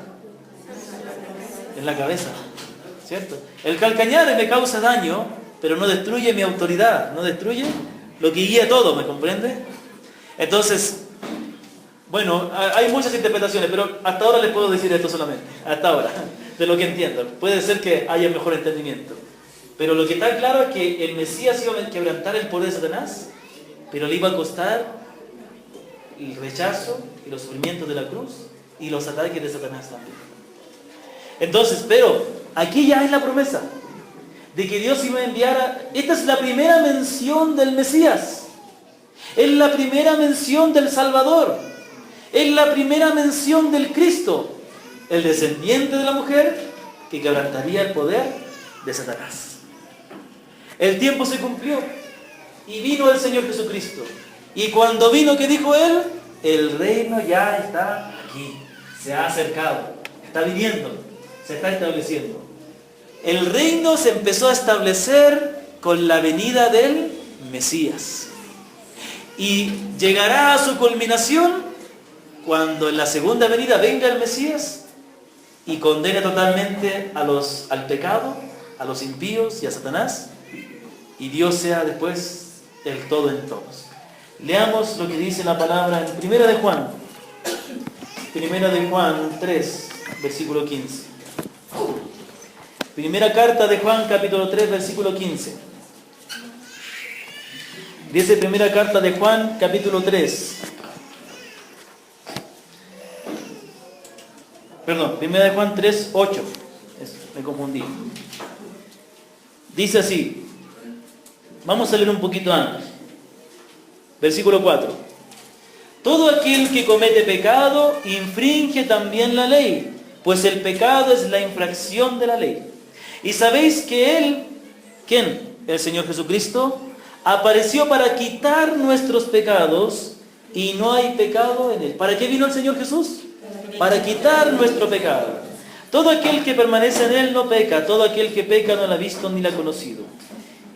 [SPEAKER 1] En la cabeza, ¿cierto? El calcañar me causa daño, pero no destruye mi autoridad, no destruye lo que guía todo, ¿me comprende? Entonces, bueno, hay muchas interpretaciones, pero hasta ahora les puedo decir esto solamente, hasta ahora, de lo que entiendo. Puede ser que haya mejor entendimiento. Pero lo que está claro es que el Mesías iba a quebrantar el poder de Satanás, pero le iba a costar el rechazo y los sufrimientos de la cruz y los ataques de Satanás también. Entonces, pero aquí ya es la promesa de que Dios iba a enviar esta es la primera mención del Mesías. Es la primera mención del Salvador. Es la primera mención del Cristo, el descendiente de la mujer que quebrantaría el poder de Satanás. El tiempo se cumplió y vino el Señor Jesucristo. Y cuando vino, ¿qué dijo Él? El reino ya está aquí, se ha acercado, está viniendo, se está estableciendo. El reino se empezó a establecer con la venida del Mesías. Y llegará a su culminación cuando en la segunda venida venga el Mesías y condene totalmente al pecado, a los impíos y a Satanás, y Dios sea después el todo en todos. Leamos lo que dice la palabra en Primera de Juan 3, versículo 15. Primera carta de Juan, capítulo 3, versículo 15. Dice primera carta de Juan, capítulo 3. Perdón, primera de Juan 3, 8. Me confundí. Dice así. Vamos a leer un poquito antes. Versículo 4. Todo aquel que comete pecado infringe también la ley, pues el pecado es la infracción de la ley. Y sabéis que Él, ¿quién? El Señor Jesucristo, apareció para quitar nuestros pecados y no hay pecado en Él. ¿Para qué vino el Señor Jesús? Para quitar nuestro pecado. Todo aquel que permanece en Él no peca, todo aquel que peca no la ha visto ni la ha conocido.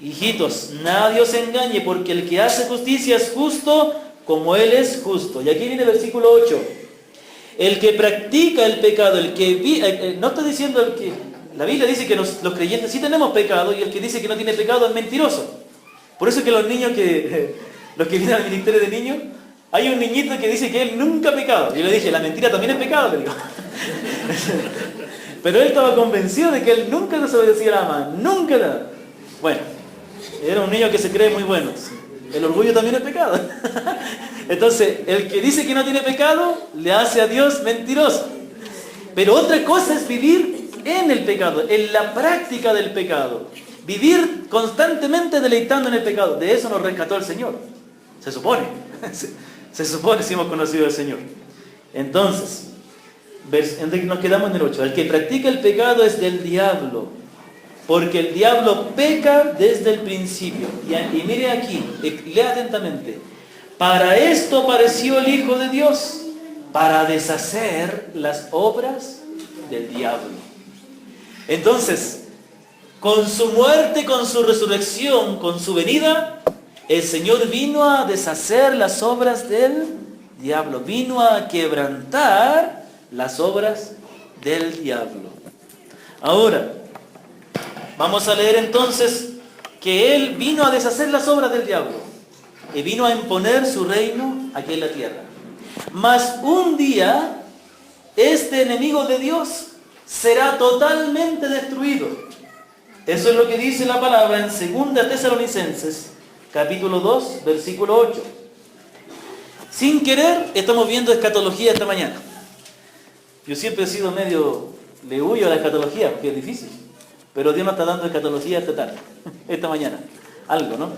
[SPEAKER 1] Hijitos, nadie os engañe, porque el que hace justicia es justo como Él es justo. Y aquí viene el versículo 8. El que practica el pecado, no estoy diciendo el que... La Biblia dice que los creyentes sí tenemos pecado, y el que dice que no tiene pecado es mentiroso. Por eso es que los niños los que vienen al ministerio de niños, hay un niñito que dice que él nunca ha pecado. Yo le dije, la mentira también es pecado, le digo. Pero él estaba convencido de que él nunca desobedecía a la mamá, nunca nada. Bueno, era un niño que se cree muy bueno. El orgullo también es pecado. Entonces, el que dice que no tiene pecado, le hace a Dios mentiroso. Pero otra cosa es vivir en el pecado, en la práctica del pecado. Vivir constantemente deleitando en el pecado. De eso nos rescató el Señor. Se supone. Se supone si hemos conocido al Señor. Entonces, nos quedamos en el 8. El que practica el pecado es del diablo, porque el diablo peca desde el principio. Y mire aquí, lea atentamente. Para esto apareció el Hijo de Dios, para deshacer las obras del diablo. Entonces, con su muerte, con su resurrección, con su venida, el Señor vino a deshacer las obras del diablo. Vino a quebrantar las obras del diablo. Ahora, vamos a leer entonces que Él vino a deshacer las obras del diablo y vino a imponer su reino aquí en la tierra. Mas un día, este enemigo de Dios será totalmente destruido. Eso es lo que dice la palabra en 2 Tesalonicenses, capítulo 2, versículo 8. Sin querer, estamos viendo escatología esta mañana. Yo siempre he sido le huyo a la escatología, porque es difícil. Pero Dios nos está dando escatología esta mañana. Algo, ¿no?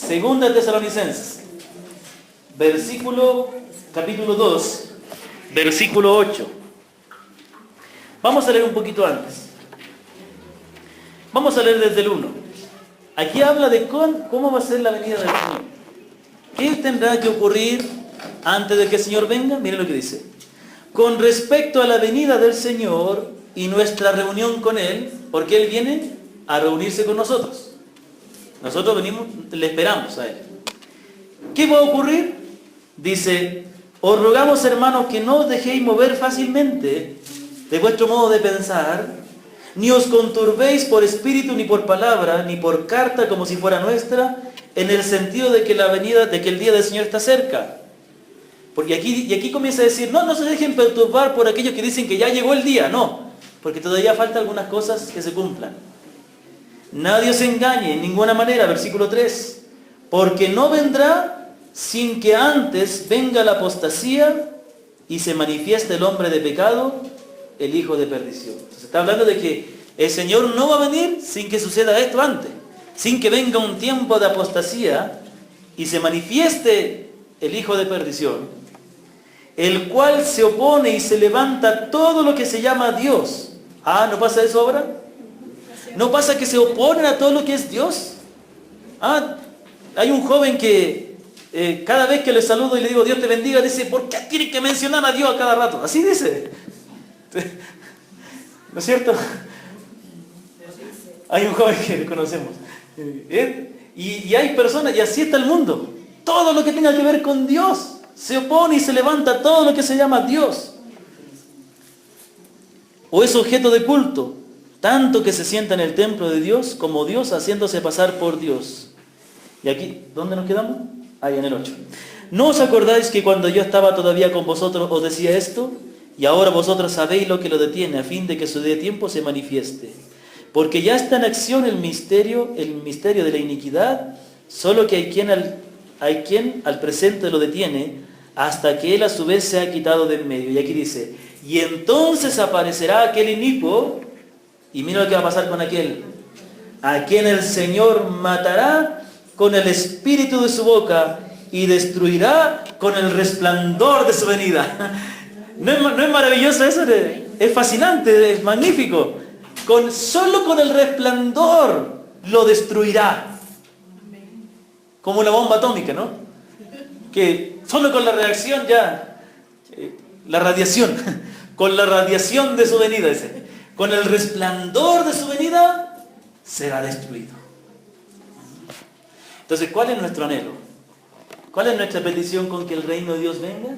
[SPEAKER 1] 2 Tesalonicenses, capítulo 2, versículo 8. Vamos a leer un poquito antes. Vamos a leer desde el 1. Aquí habla de cómo va a ser la venida del Señor. ¿Qué tendrá que ocurrir antes de que el Señor venga? Miren lo que dice. Con respecto a la venida del Señor y nuestra reunión con Él, porque Él viene a reunirse con nosotros. Nosotros venimos, le esperamos a Él. ¿Qué va a ocurrir? Dice, os rogamos, hermanos, que no os dejéis mover fácilmente de vuestro modo de pensar, ni os conturbéis por espíritu, ni por palabra, ni por carta como si fuera nuestra, en el sentido de que el día del Señor está cerca. Porque aquí comienza a decir, no se dejen perturbar por aquellos que dicen que ya llegó el día. No, porque todavía faltan algunas cosas que se cumplan. Nadie os engañe en ninguna manera, versículo 3. Porque no vendrá sin que antes venga la apostasía y se manifieste el hombre de pecado, el hijo de perdición. Entonces está hablando de que el Señor no va a venir sin que suceda esto antes. Sin que venga un tiempo de apostasía y se manifieste el hijo de perdición, el cual se opone y se levanta todo lo que se llama Dios. ¿No pasa eso ahora? ¿No pasa que se oponen a todo lo que es Dios? Hay un joven que cada vez que le saludo y le digo Dios te bendiga, dice, ¿por qué tiene que mencionar a Dios a cada rato? Así dice. ¿No es cierto? Hay un joven que conocemos. Y hay personas, y así está el mundo. Todo lo que tenga que ver con Dios se opone y se levanta a todo lo que se llama Dios. O es objeto de culto, tanto que se sienta en el templo de Dios como Dios haciéndose pasar por Dios. Y aquí, ¿dónde nos quedamos? Ahí en el 8. ¿No os acordáis que cuando yo estaba todavía con vosotros os decía esto? Y ahora vosotros sabéis lo que lo detiene, a fin de que su día tiempo se manifieste. Porque ya está en acción el misterio de la iniquidad, solo que hay quien al presente lo detiene, hasta que él a su vez se ha quitado de en medio. Y aquí dice, y entonces aparecerá aquel inicuo, y mira lo que va a pasar con aquel, a quien el Señor matará con el espíritu de su boca, y destruirá con el resplandor de su venida. ¿No es maravilloso eso? Es fascinante, es magnífico. Solo con el resplandor lo destruirá. Como una bomba atómica, ¿no? Que solo con la reacción ya, la radiación, con la radiación de su venida, dice, con el resplandor de su venida, será destruido. Entonces, ¿cuál es nuestro anhelo? ¿Cuál es nuestra petición con que el reino de Dios venga?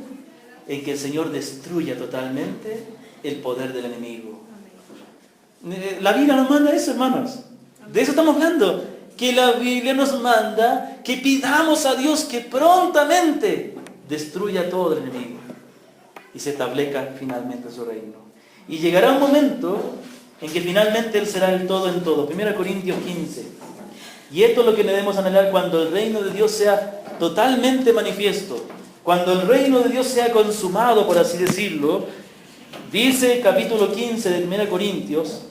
[SPEAKER 1] En que el Señor destruya totalmente el poder del enemigo. La Biblia nos manda eso, hermanos. De eso estamos hablando. Que la Biblia nos manda que pidamos a Dios que prontamente destruya todo el enemigo y se establezca finalmente su reino. Y llegará un momento en que finalmente Él será el todo en todo. 1 Corintios 15. Y esto es lo que debemos anhelar cuando el reino de Dios sea totalmente manifiesto. Cuando el reino de Dios sea consumado, por así decirlo. Dice capítulo 15 de 1 Corintios,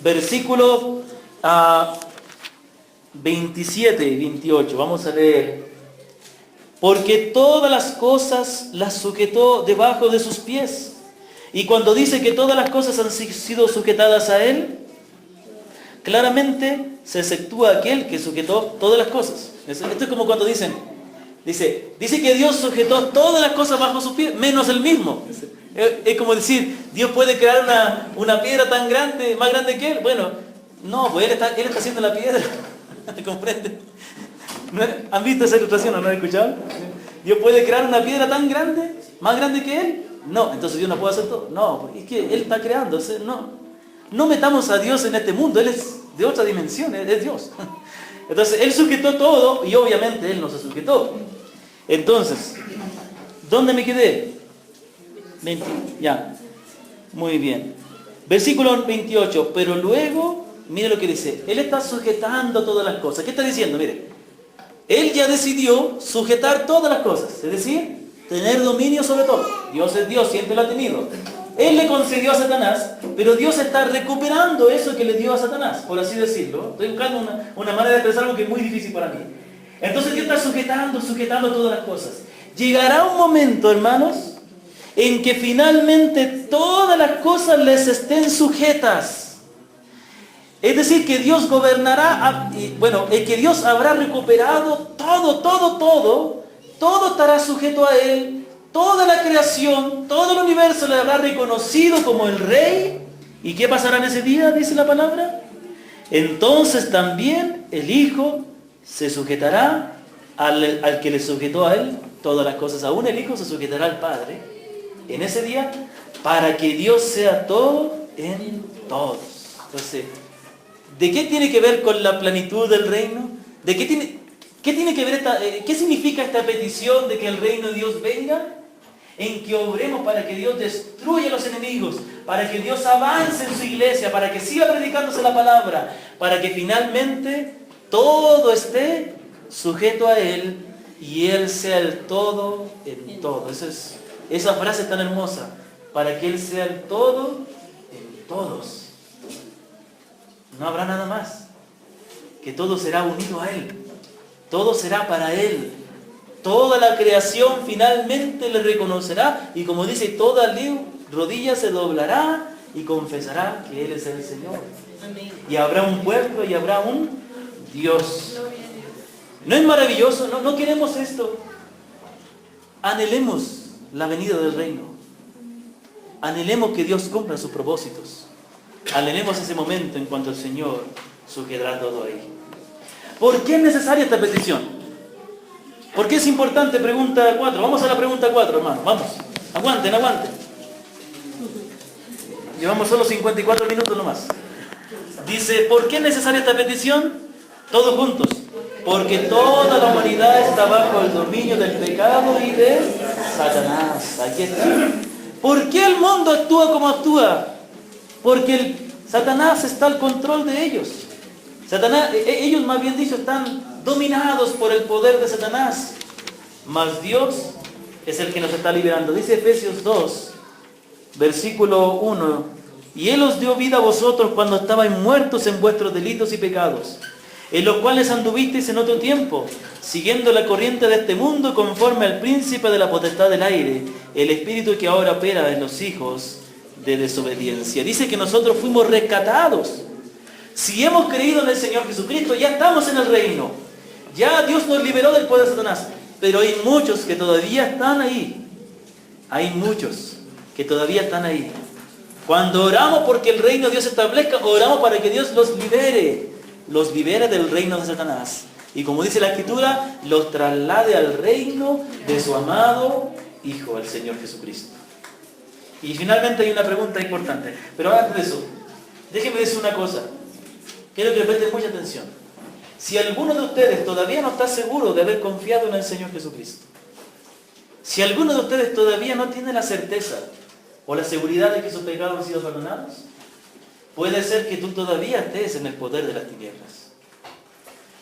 [SPEAKER 1] versículo 27 y 28. Vamos a leer. Porque todas las cosas las sujetó debajo de sus pies. Y cuando dice que todas las cosas han sido sujetadas a Él, claramente se exceptúa aquel que sujetó todas las cosas. Esto es como cuando dice que Dios sujetó todas las cosas bajo sus pies, menos Él mismo. Es como decir, Dios puede crear una piedra tan grande, más grande que Él. Bueno, no, pues Él está haciendo la piedra. ¿Te comprende? ¿Han visto esa ilustración o no han escuchado? ¿Dios puede crear una piedra tan grande, más grande que Él? No, entonces Dios no puede hacer todo. No, es que Él está creando. No metamos a Dios en este mundo. Él es de otra dimensión, es Dios. Entonces, Él sujetó todo y obviamente Él no se sujetó. Entonces, ¿dónde me quedé? Ya, muy bien. Versículo 28, pero luego, mire lo que dice, Él está sujetando todas las cosas. ¿Qué está diciendo? Mire, Él ya decidió sujetar todas las cosas, es decir, tener dominio sobre todo. Dios es Dios, siempre lo ha tenido. Él le concedió a Satanás, pero Dios está recuperando eso que le dio a Satanás, por así decirlo. Estoy buscando una manera de expresar algo que es muy difícil para mí. Entonces Dios está sujetando todas las cosas. Llegará un momento, hermanos, en que finalmente todas las cosas les estén sujetas. Es decir, que Dios gobernará, es que Dios habrá recuperado todo estará sujeto a Él. Toda la creación, todo el universo le habrá reconocido como el Rey. ¿Y qué pasará en ese día? Dice la palabra. Entonces también el Hijo se sujetará al que le sujetó a Él todas las cosas. Aún el Hijo se sujetará al Padre en ese día para que Dios sea todo en todos. Entonces, ¿de qué tiene que ver con la plenitud del reino? ¿Qué tiene que ver qué significa esta petición de que el reino de Dios venga? En que obremos para que Dios destruya a los enemigos, para que Dios avance en su iglesia, para que siga predicándose la palabra, para que finalmente todo esté sujeto a Él y Él sea el todo en todo. Esa frase es tan hermosa, para que Él sea el todo en todos. No habrá nada más, que todo será unido a Él, todo será para Él. Toda la creación finalmente le reconocerá y como dice, toda rodilla se doblará y confesará que Él es el Señor. Amén. Y habrá un pueblo y habrá un Dios. ¿No es maravilloso? ¿No queremos esto? Anhelemos la venida del reino. Anhelemos que Dios cumpla sus propósitos. Anhelemos ese momento en cuanto el Señor sujetará todo ahí. ¿Por qué es necesaria esta petición? ¿Por qué es importante? Pregunta 4. Vamos a la pregunta 4, hermano. Vamos. Aguanten. Llevamos solo 54 minutos nomás. Dice, ¿por qué es necesaria esta petición? Todos juntos. Porque toda la humanidad está bajo el dominio del pecado y de Satanás. Aquí está. ¿Por qué el mundo actúa como actúa? Porque Satanás está al control de ellos. Ellos más bien dicho están dominados por el poder de Satanás. Mas Dios es el que nos está liberando. Dice Efesios 2, versículo 1. Y Él os dio vida a vosotros cuando estabais muertos en vuestros delitos y pecados, en los cuales anduvisteis en otro tiempo, siguiendo la corriente de este mundo, conforme al príncipe de la potestad del aire, el espíritu que ahora opera en los hijos de desobediencia. Dice que nosotros fuimos rescatados. Si hemos creído en el Señor Jesucristo, ya estamos en el reino. Ya Dios nos liberó del poder de Satanás. Pero hay muchos que todavía están ahí. Hay muchos que todavía están ahí. Cuando oramos porque el reino de Dios se establezca, oramos para que Dios los libere del reino de Satanás. Y como dice la Escritura, los traslade al reino de su amado Hijo, el Señor Jesucristo. Y finalmente hay una pregunta importante. Pero antes de eso, déjenme decir una cosa. Quiero que presten mucha atención. Si alguno de ustedes todavía no está seguro de haber confiado en el Señor Jesucristo, si alguno de ustedes todavía no tiene la certeza o la seguridad de que sus pecados han sido perdonados, puede ser que tú todavía estés en el poder de las tinieblas.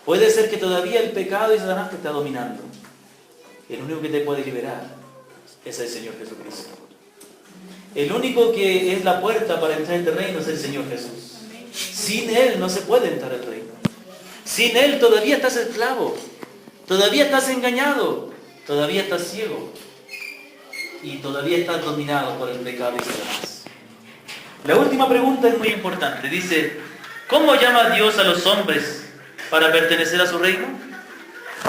[SPEAKER 1] Puede ser que todavía el pecado y Satanás te está dominando. El único que te puede liberar es el Señor Jesucristo. El único que es la puerta para entrar en este reino es el Señor Jesús. Sin Él no se puede entrar al reino. Sin Él todavía estás esclavo, todavía estás engañado, todavía estás ciego y todavía estás dominado por el pecado y Satanás. La última pregunta es muy importante. Dice, ¿cómo llama Dios a los hombres para pertenecer a su reino?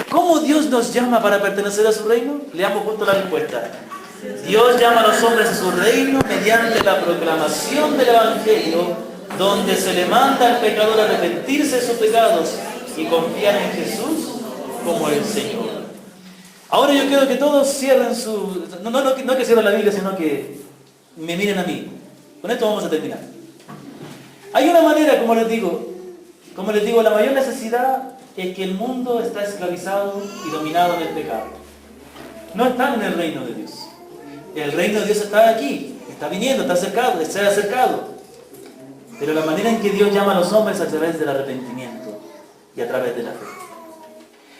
[SPEAKER 1] ¿Cómo Dios nos llama para pertenecer a su reino? Leamos juntos la respuesta. Dios llama a los hombres a su reino mediante la proclamación del Evangelio, donde se le manda al pecador a arrepentirse de sus pecados y confiar en Jesús como el Señor. Ahora yo quiero que todos cierren su... No que cierren la Biblia, sino que me miren a mí. Con esto vamos a terminar. Hay una manera, como les digo, la mayor necesidad es que el mundo está esclavizado y dominado del pecado. No están en el reino de Dios. El reino de Dios está aquí, está viniendo, está acercado. Pero la manera en que Dios llama a los hombres es a través del arrepentimiento y a través de la fe.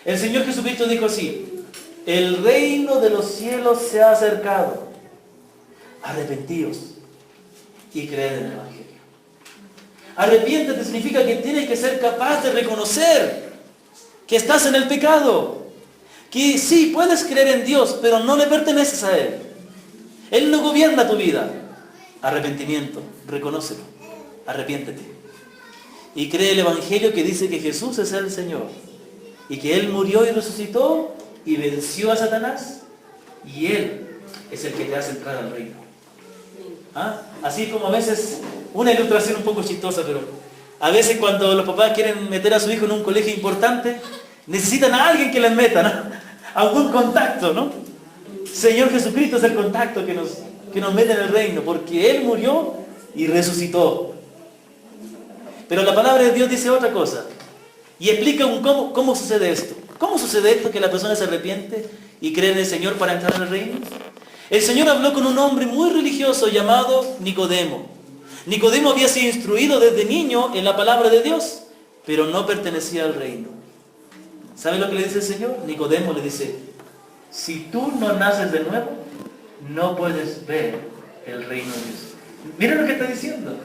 [SPEAKER 1] El Señor Jesucristo dijo así, el reino de los cielos se ha acercado. Arrepentíos y creed en el Evangelio. Arrepiéntete significa que tienes que ser capaz de reconocer que estás en el pecado. Que sí, puedes creer en Dios, pero no le perteneces a Él. Él no gobierna tu vida. Arrepentimiento, reconócelo. Arrepiéntete. Y cree el Evangelio que dice que Jesús es el Señor. Y que Él murió y resucitó y venció a Satanás. Y Él es el que te hace entrar al reino. ¿Ah? Así como a veces, una ilustración un poco chistosa, pero a veces cuando los papás quieren meter a su hijo en un colegio importante, necesitan a alguien que les meta, ¿no? Algún contacto, ¿no? Señor Jesucristo es el contacto que nos mete en el reino, porque Él murió y resucitó. Pero la palabra de Dios dice otra cosa, y explica cómo sucede esto. ¿Cómo sucede esto que la persona se arrepiente y cree en el Señor para entrar en el reino? El Señor habló con un hombre muy religioso llamado Nicodemo. Nicodemo había sido instruido desde niño en la palabra de Dios, pero no pertenecía al reino. ¿Sabe lo que le dice el Señor? Nicodemo le dice, si tú no naces de nuevo, no puedes ver el reino de Dios. Miren lo que está diciendo.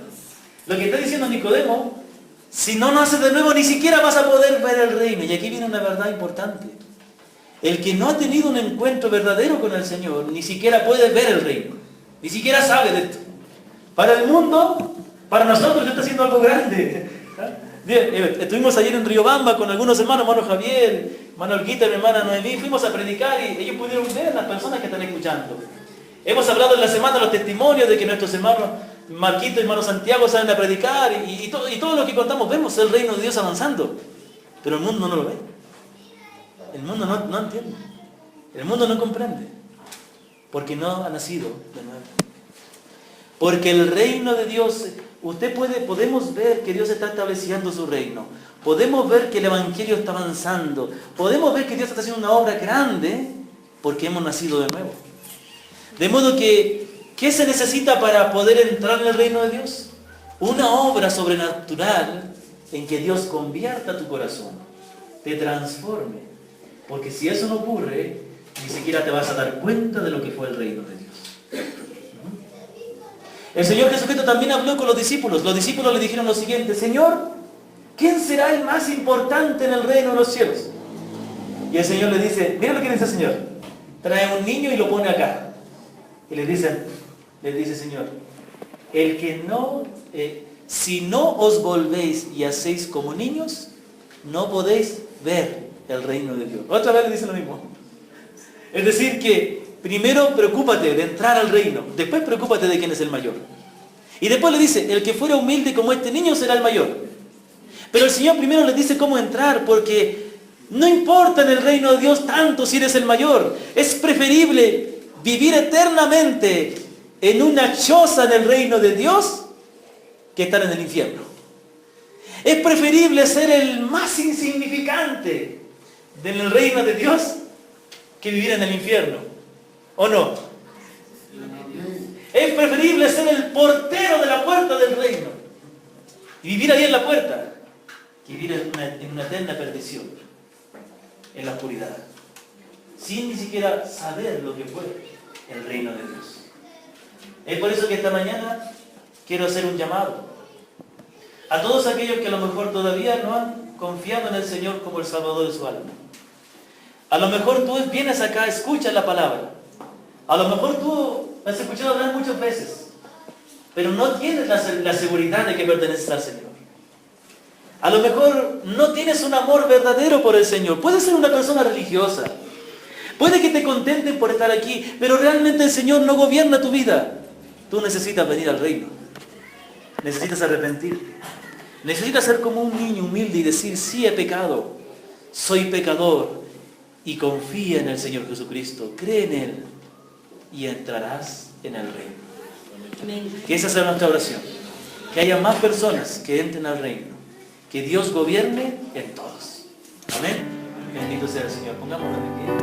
[SPEAKER 1] Lo que está diciendo Nicodemo, si no naces de nuevo, ni siquiera vas a poder ver el reino. Y aquí viene una verdad importante. El que no ha tenido un encuentro verdadero con el Señor, ni siquiera puede ver el reino. Ni siquiera sabe de esto. Para el mundo, para nosotros, esto está haciendo algo grande. Bien, estuvimos ayer en Riobamba con algunos hermanos, hermano Javier, hermano Olguita, mi hermana Noemí, fuimos a predicar y ellos pudieron ver las personas que están escuchando. Hemos hablado en la semana los testimonios de que nuestros hermanos Marquito y hermano Santiago salen a predicar y todo lo que contamos, vemos el reino de Dios avanzando. Pero el mundo no lo ve. El mundo no entiende. El mundo no comprende. Porque no ha nacido de nuevo. Porque el reino de Dios, podemos ver que Dios está estableciendo su reino. Podemos ver que el Evangelio está avanzando. Podemos ver que Dios está haciendo una obra grande porque hemos nacido de nuevo. De modo que, ¿qué se necesita para poder entrar en el reino de Dios? Una obra sobrenatural en que Dios convierta tu corazón, te transforme. Porque si eso no ocurre, ni siquiera te vas a dar cuenta de lo que fue el reino de Dios. El Señor Jesucristo también habló con los discípulos. Los discípulos le dijeron lo siguiente: Señor, ¿quién será el más importante en el reino de los cielos? Y el Señor le dice, mira lo que dice el Señor. Trae un niño y lo pone acá. Y les dice Señor, si no os volvéis y hacéis como niños, no podéis ver el reino de Dios. Otra vez le dice lo mismo. Es decir que primero preocúpate de entrar al reino, después preocúpate de quién es el mayor. Y después le dice, el que fuera humilde como este niño será el mayor. Pero el Señor primero le dice cómo entrar, porque no importa en el reino de Dios tanto si eres el mayor. Es preferible vivir eternamente en una choza en el reino de Dios que estar en el infierno. Es preferible ser el más insignificante en el reino de Dios que vivir en el infierno. ¿O no? Es preferible ser el portero de la puerta del reino y vivir ahí en la puerta que vivir en una eterna perdición, en la oscuridad, sin ni siquiera saber lo que fue el reino de Dios. Es por eso que esta mañana quiero hacer un llamado a todos aquellos que a lo mejor todavía no han confiado en el Señor como el Salvador de su alma. A lo mejor tú vienes acá, escuchas la palabra. A lo mejor tú has escuchado hablar muchas veces, pero no tienes la seguridad de que perteneces al Señor. A lo mejor no tienes un amor verdadero por el Señor. Puedes ser una persona religiosa. Puede que te contenten por estar aquí, pero realmente el Señor no gobierna tu vida. Tú necesitas venir al reino. Necesitas arrepentirte. Necesitas ser como un niño humilde y decir, sí he pecado, soy pecador, y confía en el Señor Jesucristo, cree en Él y entrarás en el reino. Que esa sea nuestra oración. Que haya más personas que entren al reino. Que Dios gobierne en todos. Amén. Bendito sea el Señor. Pongámonos de pie.